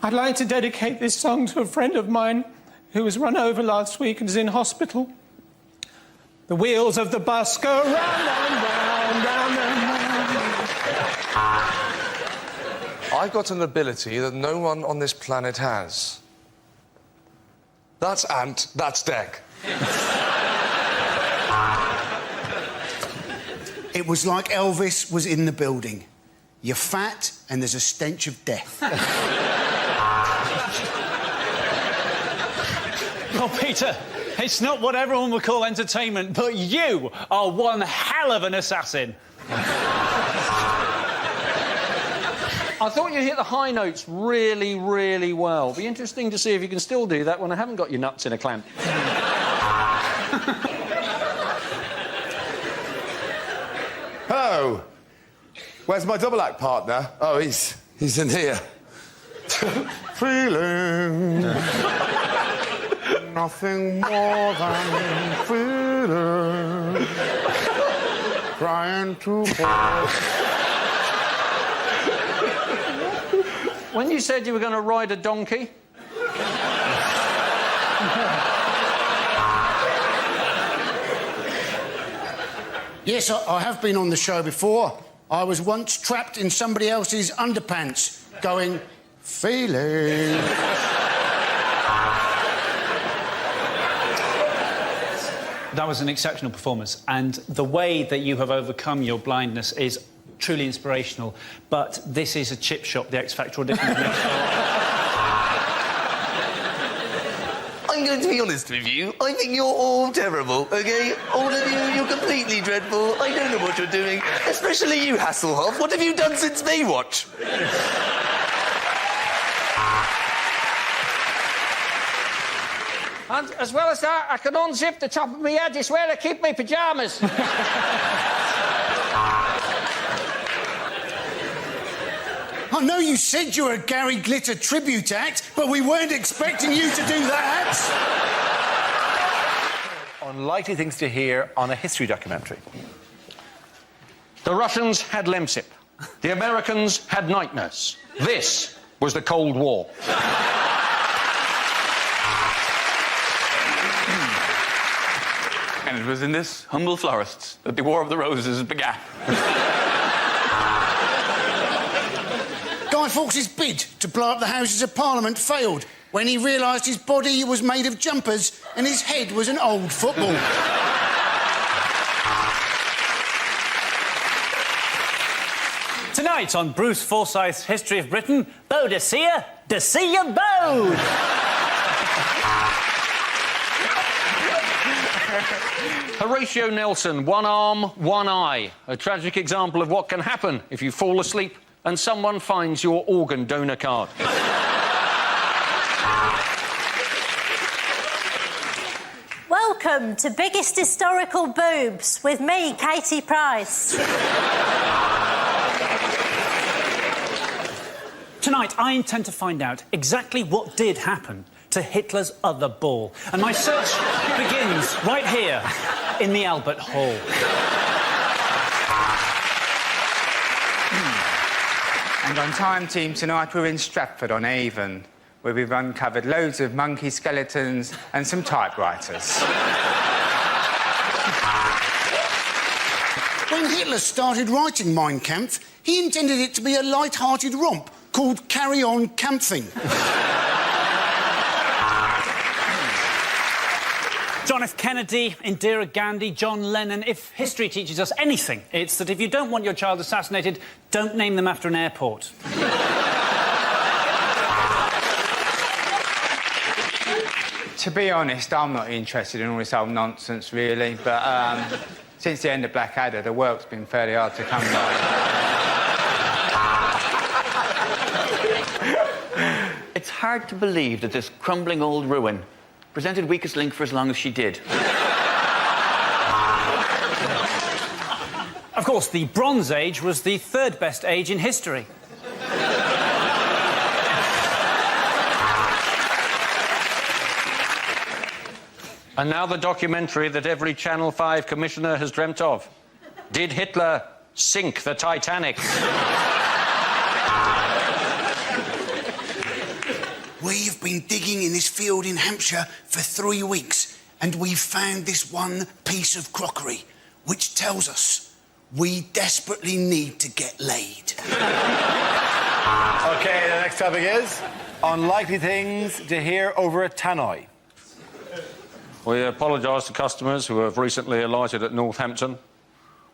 I'd like to dedicate this song to a friend of mine who was run over last week and is in hospital. The wheels of the bus go round and round, round and round. I've got an ability that no one on this planet has. That's Ant, that's Deg. It was like Elvis was in the building. You're fat and there's a stench of death. Oh, Peter, it's not what everyone would call entertainment, but you are one hell of an assassin. I thought you hit the high notes really, really well. Be interesting to see if you can still do that when I haven't got your nuts in a clamp. Hello. Where's my double act partner? Oh, he's in here. Feeling nothing more than feeling. Trying to fall. When you said you were going to ride a donkey... Yes, I have been on the show before. I was once trapped in somebody else's underpants, going, feeling. That was an exceptional performance, and the way that you have overcome your blindness is truly inspirational. But this is a chip shop, the X Factor audition. I'm going to be honest with you. I think you're all terrible, OK? All of you, you're completely dreadful. I don't know what you're doing. Especially you, Hasselhoff. What have you done since Baywatch? And as well as that, I can unzip the top of my head. It's where I keep my pyjamas. I know you said you were a Gary Glitter tribute act, but we weren't expecting you to do that. Unlikely things to hear on a history documentary. The Russians had Lemsip. The Americans had night nurse. This was the Cold War. And it was in this humble florist that the War of the Roses began. Guy Fawkes' bid to blow up the Houses of Parliament failed when he realised his body was made of jumpers and his head was an old football. Tonight on Bruce Forsyth's History of Britain, Boadicea, Decea Bode! Horatio Nelson, one arm, one eye. A tragic example of what can happen if you fall asleep and someone finds your organ donor card. Welcome to Biggest Historical Boobs with me, Katie Price. Tonight, I intend to find out exactly what did happen to Hitler's other ball. And my search begins right here in the Albert Hall. And on Time Team tonight, we're in Stratford-on-Avon, where we've uncovered loads of monkey skeletons and some typewriters. When Hitler started writing Mein Kampf, he intended it to be a light-hearted romp called Carry On Camping. John F. Kennedy, Indira Gandhi, John Lennon. If history teaches us anything, it's that if you don't want your child assassinated, don't name them after an airport. To be honest, I'm not interested in all this old nonsense, really, but since the end of Blackadder, the work's been fairly hard to come by. It's hard to believe that this crumbling old ruin presented Weakest Link for as long as she did. Of course, the Bronze Age was the third best age in history. And now the documentary that every Channel 5 commissioner has dreamt of. Did Hitler sink the Titanic? We've been digging in this field in Hampshire for 3 weeks, and we've found this one piece of crockery, which tells us we desperately need to get laid. OK, the next topic is unlikely things to hear over a tannoy. We apologise to customers who have recently alighted at Northampton.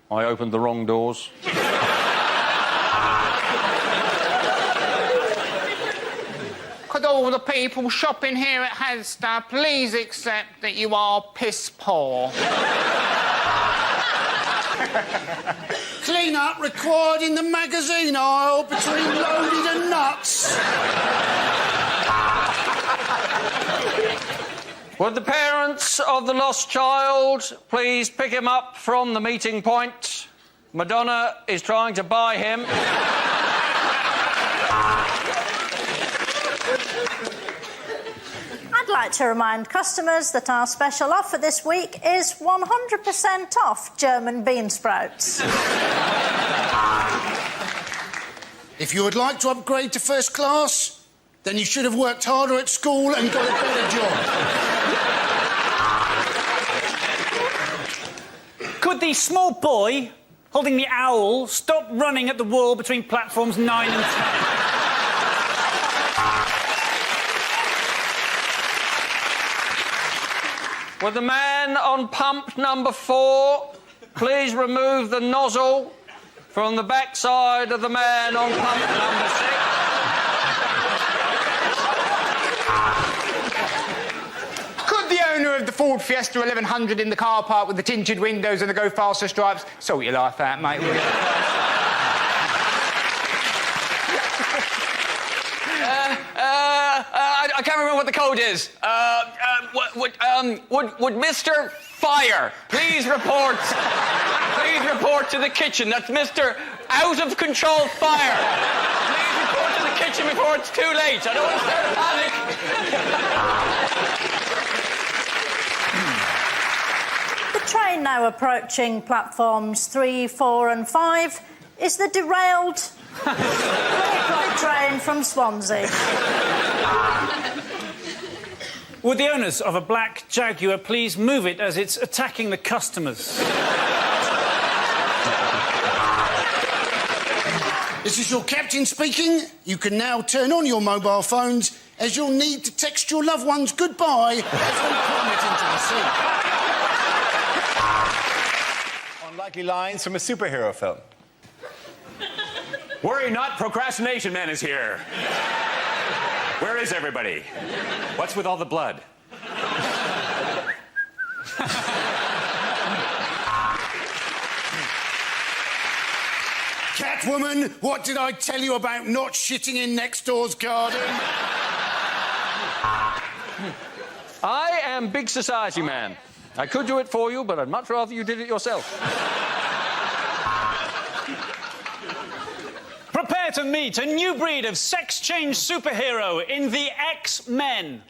I opened the wrong doors. Could all the people shopping here at Asda please accept that you are piss poor? Clean up required in the magazine aisle between loaded and nuts. Would the parents of the lost child please pick him up from the meeting point? Madonna is trying to buy him. I'd like to remind customers that our special offer this week is 100% off German bean sprouts. If you would like to upgrade to first class, then you should have worked harder at school and got a better job. Could the small boy holding the owl stop running at the wall between platforms 9 and 10? Would the man on pump number 4 please remove the nozzle from the backside of the man on pump number 6? Could the owner of the Ford Fiesta 1100 in the car park with the tinted windows and the go faster stripes sort your life out, mate, will you? I can't remember what the code is. Would Mr. Fire please report? Please report to the kitchen. That's Mr. Out of Control Fire. Please report to the kitchen before it's too late. I don't want to start a panic. The train now approaching platforms 3, 4 and 5 is the derailed train from Swansea. Would the owners of a black Jaguar please move it as it's attacking the customers? This is your captain speaking. You can now turn on your mobile phones as you'll need to text your loved ones goodbye as we plummet into the sea. Unlikely lines from a superhero film. Worry not, Procrastination Man is here. Where is everybody? What's with all the blood? Catwoman, what did I tell you about not shitting in next door's garden? I am Big Society Man. I could do it for you, but I'd much rather you did it yourself. Prepare to meet a new breed of sex-change superhero in the X-Men.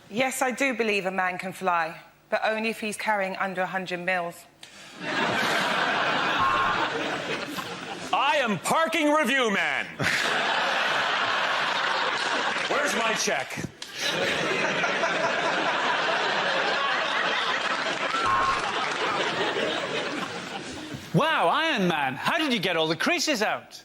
Yes, I do believe a man can fly, but only if he's carrying under 100 mils. I am Parking Review Man. Where's my check? Wow, Iron Man, how did you get all the creases out?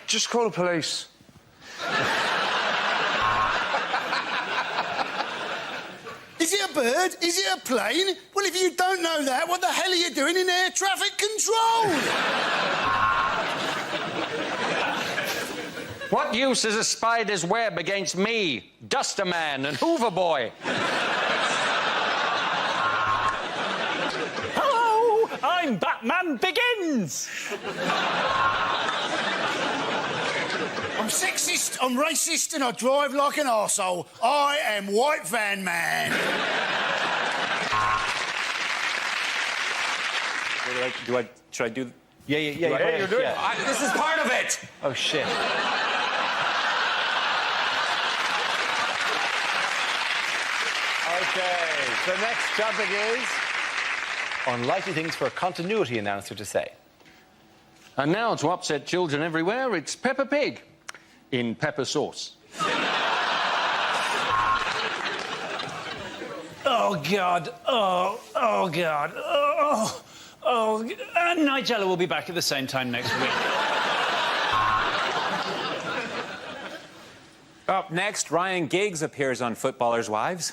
Just call the police. Is it a bird? Is it a plane? Well, if you don't know that, what the hell are you doing in air traffic control? What use is a spider's web against me, Duster Man and Hoover Boy? Hello, I'm Batman Begins. I'm sexist, I'm racist, and I drive like an arsehole. I am White Van Man. Should I do? Yeah, You're doing it. This is part of it. Oh, shit. Okay, the next topic is unlikely things for a continuity announcer to say. And now, to upset children everywhere, it's Peppa Pig in pepper sauce. Oh, God. Oh, God. And Nigella will be back at the same time next week. Up next, Ryan Giggs appears on Footballers' Wives.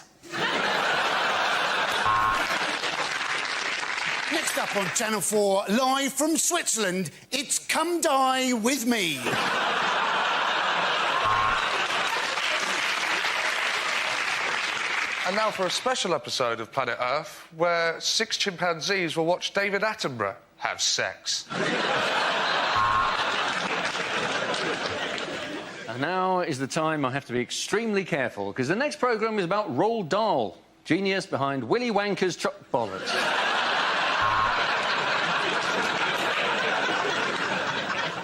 Next up on Channel 4, live from Switzerland, it's Come Die With Me. And now for a special episode of Planet Earth, where 6 chimpanzees will watch David Attenborough have sex. And now is the time I have to be extremely careful, because the next programme is about Roald Dahl, genius behind Willy Wanker's Choc Bollocks.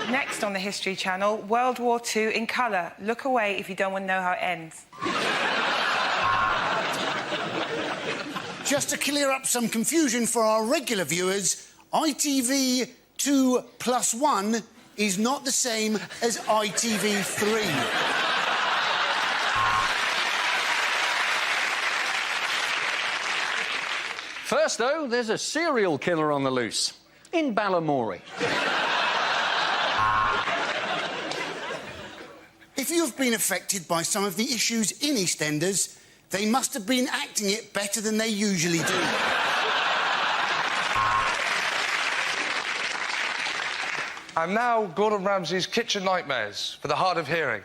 Next on the History Channel, World War II in colour. Look away if you don't want to know how it ends. Just to clear up some confusion for our regular viewers, ITV 2+1 is not the same as ITV3. First, though, there's a serial killer on the loose in Balamory. If you have been affected by some of the issues in EastEnders, they must have been acting it better than they usually do. And now, Gordon Ramsay's kitchen nightmares for the hard of hearing.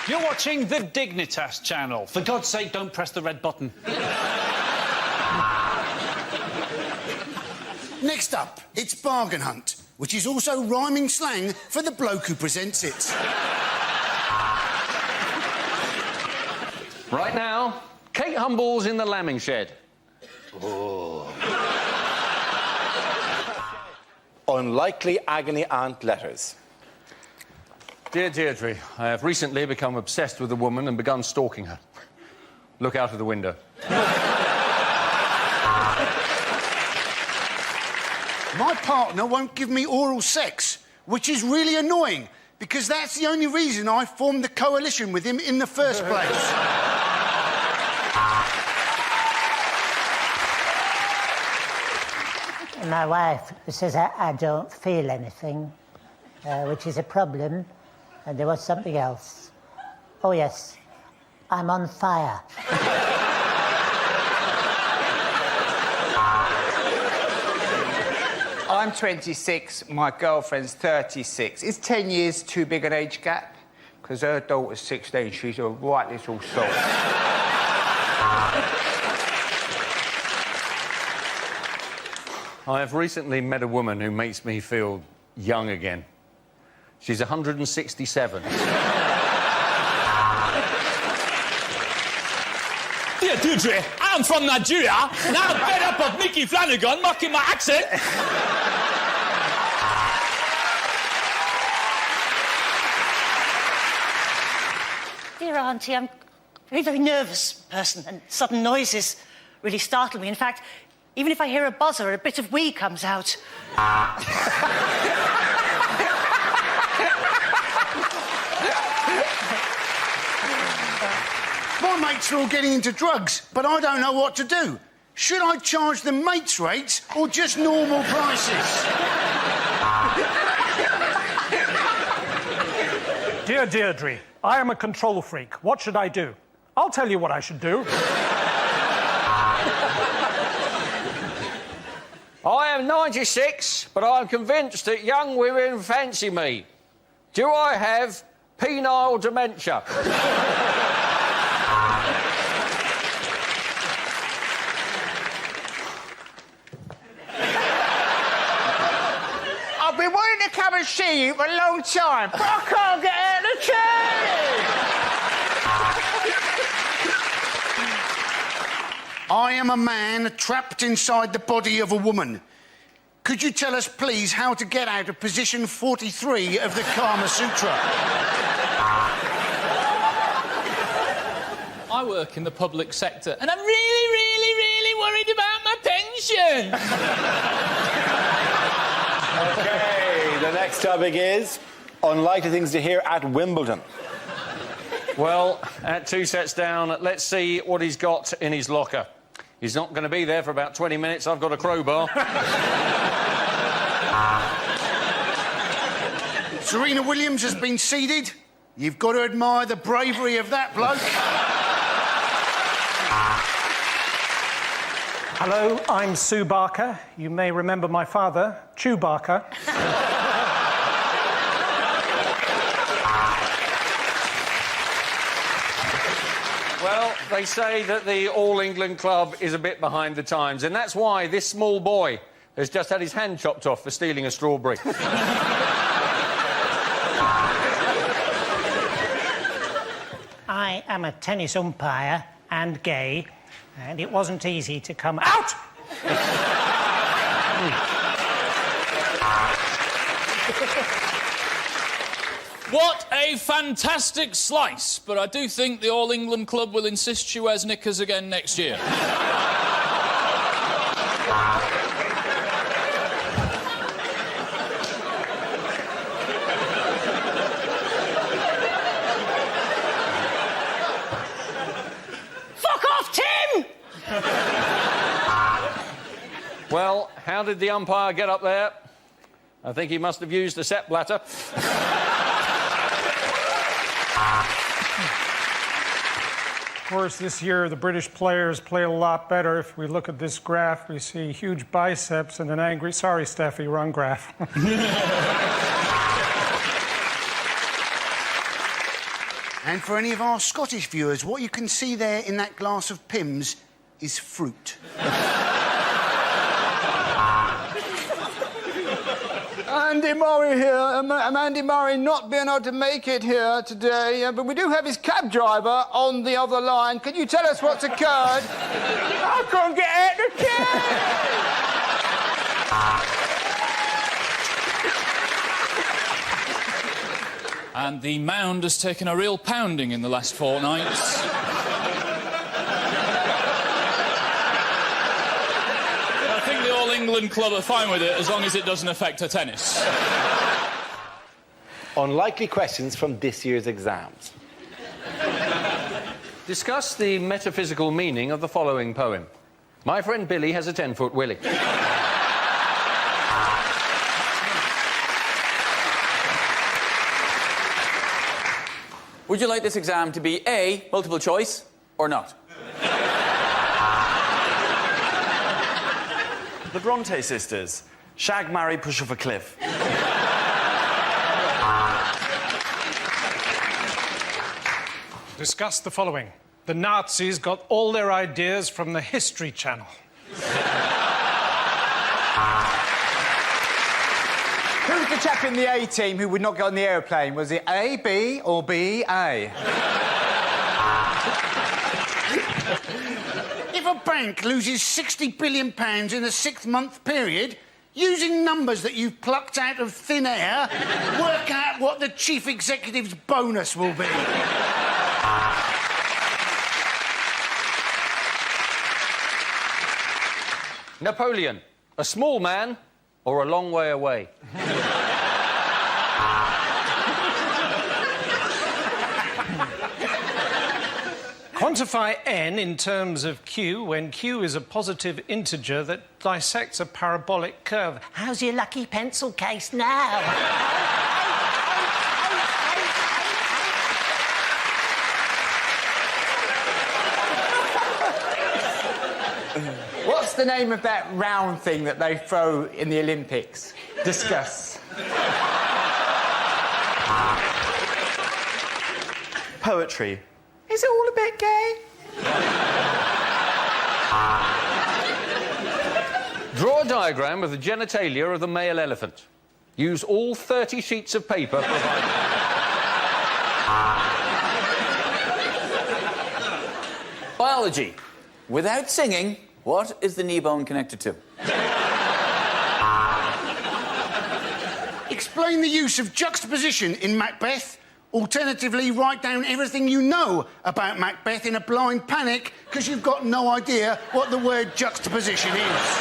You're watching the Dignitas channel. For God's sake, don't press the red button. Next up, it's Bargain Hunt, which is also rhyming slang for the bloke who presents it. Right now, Kate Humble's in the lambing shed. Oh. Unlikely agony aunt letters. Dear Deirdre, I have recently become obsessed with a woman and begun stalking her. Look out of the window. My partner won't give me oral sex, which is really annoying, because that's the only reason I formed the coalition with him in the first place. My wife says I don't feel anything, which is a problem. And there was something else. Oh, yes, I'm on fire. I'm 26, my girlfriend's 36. Is 10 years too big an age gap? Because her daughter's 16, she's a right little soul. I have recently met a woman who makes me feel young again. She's 167. Dear Deirdre, I'm from Nigeria, and I'm fed up of Mickey Flanagan mocking my accent. Dear Auntie, I'm a very, very nervous person, and sudden noises really startle me. In fact, even if I hear a buzzer, a bit of wee comes out. My mates are all getting into drugs, but I don't know what to do. Should I charge them mates' rates or just normal prices? Dear Deirdre, I am a control freak. What should I do? I'll tell you what I should do. I am 96, but I'm convinced that young women fancy me. Do I have penile dementia? I've been wanting to come and see you for a long time, but I can't get out of the chair. I am a man trapped inside the body of a woman. Could you tell us, please, how to get out of position 43 of the Kama Sutra? I work in the public sector, and I'm really, really, really worried about my pension. OK, the next topic is unlikely things to hear at Wimbledon. Well, at 2 sets down, let's see what he's got in his locker. He's not going to be there for about 20 minutes. I've got a crowbar. Serena Williams has been seeded. You've got to admire the bravery of that bloke. Hello, I'm Sue Barker. You may remember my father, Chew Barker. Well, they say that the All England Club is a bit behind the times, and that's why this small boy has just had his hand chopped off for stealing a strawberry. I am a tennis umpire and gay, and it wasn't easy to come out. What a fantastic slice, but I do think the All England Club will insist she wears knickers again next year. Well, how did the umpire get up there? I think he must have used a set bladder. Of course, this year the British players play a lot better. If we look at this graph, we see huge biceps and an angry... Sorry, Steffi, wrong graph. And for any of our Scottish viewers, what you can see there in that glass of Pimm's is fruit. Andy Murray here. Andy Murray not being able to make it here today, but we do have his cab driver on the other line. Can you tell us what's occurred? I can't get out the cab! And the mound has taken a real pounding in the last fortnight. England club are fine with it as long as it doesn't affect her tennis. Unlikely questions from this year's exams. Discuss the metaphysical meaning of the following poem. My friend Billy has a 10-foot willy. Would you like this exam to be A, multiple choice, or not? The Bronte sisters. Shag, marry, push off a cliff. Discuss the following. The Nazis got all their ideas from the History Channel. Who was the chap in the A team who would not get on the aeroplane? Was it A, B, or B, A? If a bank loses £60 billion in a 6-month period, using numbers that you've plucked out of thin air, work out what the chief executive's bonus will be. Napoleon, a small man or a long way away? Quantify n in terms of q when q is a positive integer that dissects a parabolic curve. How's your lucky pencil case now? What's the name of that round thing that they throw in the Olympics? Discuss. Poetry. Is it all a bit gay? Draw a diagram of the genitalia of the male elephant. Use all 30 sheets of paper provided. Biology. Without singing, what is the knee bone connected to? Explain the use of juxtaposition in Macbeth. Alternatively, write down everything you know about Macbeth in a blind panic because you've got no idea what the word juxtaposition is.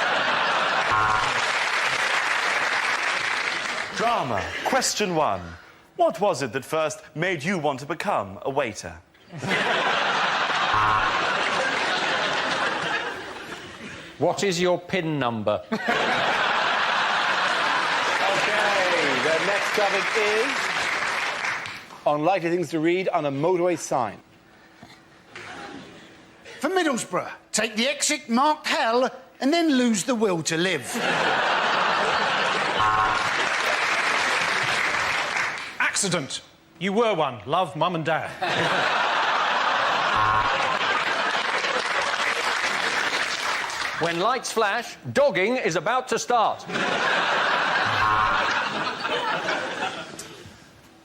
Drama. Question 1. What was it that first made you want to become a waiter? What is your PIN number? OK, the next topic is unlikely things to read on a motorway sign. For Middlesbrough, take the exit marked hell and then lose the will to live. Accident. You were one. Love, Mum and Dad. When lights flash, dogging is about to start.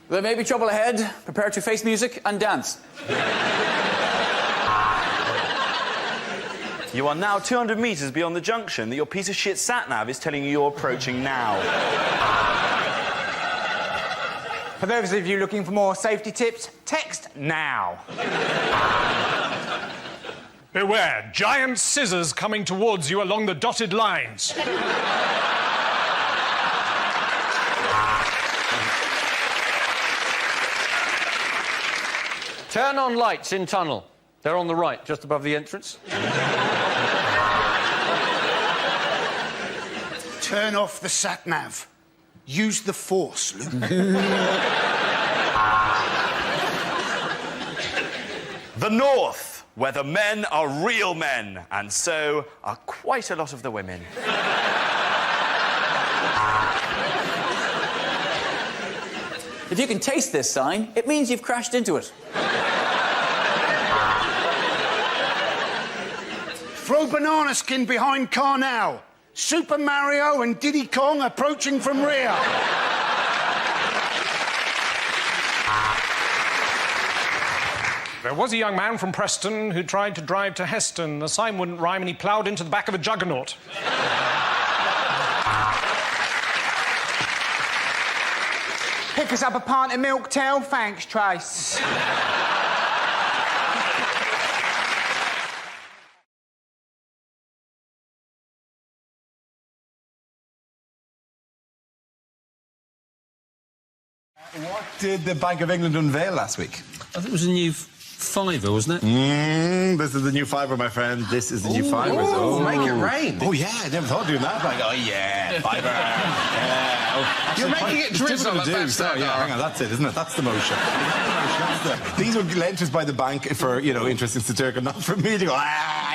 There may be trouble ahead. Prepare to face music and dance. You are now 200 metres beyond the junction that your piece of shit sat-nav is telling you you're approaching now. For those of you looking for more safety tips, text now. Beware, giant scissors coming towards you along the dotted lines. Turn on lights in tunnel. They're on the right, just above the entrance. Turn off the sat-nav. Use the force, Luke. The North, where the men are real men, and so are quite a lot of the women. If you can taste this sign, it means you've crashed into it. Throw banana skin behind car now. Super Mario and Diddy Kong approaching from rear. There was a young man from Preston who tried to drive to Heston. The sign wouldn't rhyme and he ploughed into the back of a juggernaut. Pick us up a pint of milk, Tell. Thanks, Trace. What did the Bank of England unveil last week? I think it was a new fiver, wasn't it? This is the new fiver, my friend. This is the new fiver. Make it rain. Oh, yeah. I never thought of doing that. Like, oh, yeah, fiver. Yeah. Oh, You're making it drizzle at that so, yeah, hang on, that's it, isn't it? That's the motion. These were lent us by the bank for, you know, interest in Saturka, not for me to go,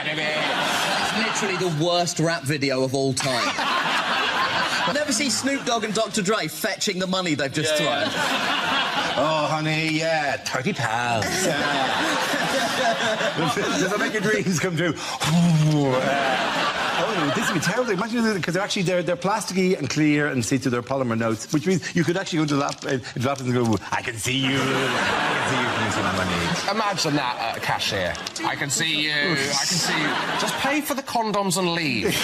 It's literally the worst rap video of all time. Never see Snoop Dogg and Dr. Dre fetching the money they've just thrown. Oh, honey, yeah, £30. Does that make your dreams come true? Oh, this would be terrible. Imagine, because they're actually they're plasticky and clear and see through their polymer notes, which means you could actually go to the laptop and go, I can see you. I can see you. Can you see my money? Imagine that at a cashier. I can see you. I can see you. Just pay for the condoms and leave.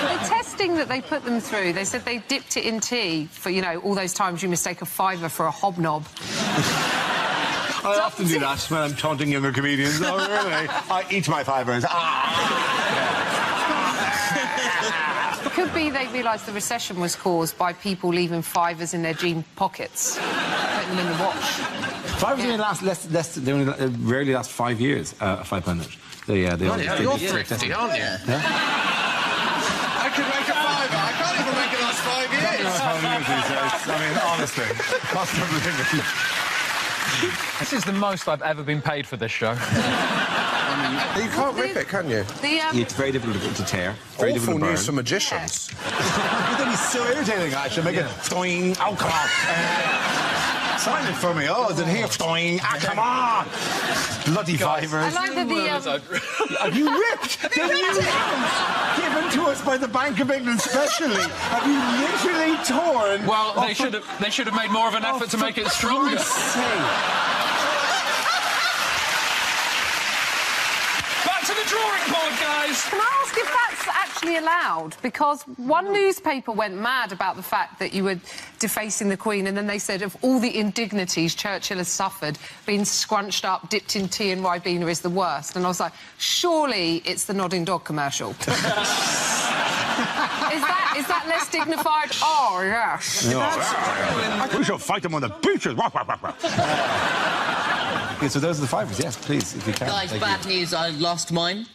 The testing that they put them through, they said they dipped it in tea for, you know, all those times you mistake a fiver for a hobnob. I often do that when I'm taunting younger comedians. Oh, really? I eat my fibers. It could be they realised the recession was caused by people leaving fivers in their jean pockets, putting them in the wash. Fivers only last they only rarely last 5 years, a £5 note. So, yeah, they you're thrifty, aren't you? Yeah? I could make a fiver. I can't even make it last 5 years. I mean, honestly, cost of living. This is the most I've ever been paid for this show. You can't rip it, can you? It's very difficult to tear. Very Awful difficult to burn. news for magicians. That'd be so irritating, I should make it toing. Oh, come on. Sign it for me. Oh, is it here? Toing. Ah, come on. Bloody fivers. I like that Have you ripped the new notes given to us by the Bank of England specially? Have you literally torn? Well, they should have made more of an effort to make it stronger. Back to the drawing board, guys. Can I ask if that's actually allowed? Because one newspaper went mad about the fact that you were defacing the Queen, and then they said of all the indignities Churchill has suffered, being scrunched up, dipped in tea and Ribena is the worst. And I was like, surely it's the nodding dog commercial. Is that less dignified? Oh, yes. No. We shall fight them on the beaches. Okay, so those are the fivers, yes, please, if you can. Guys, bad news, I lost mine.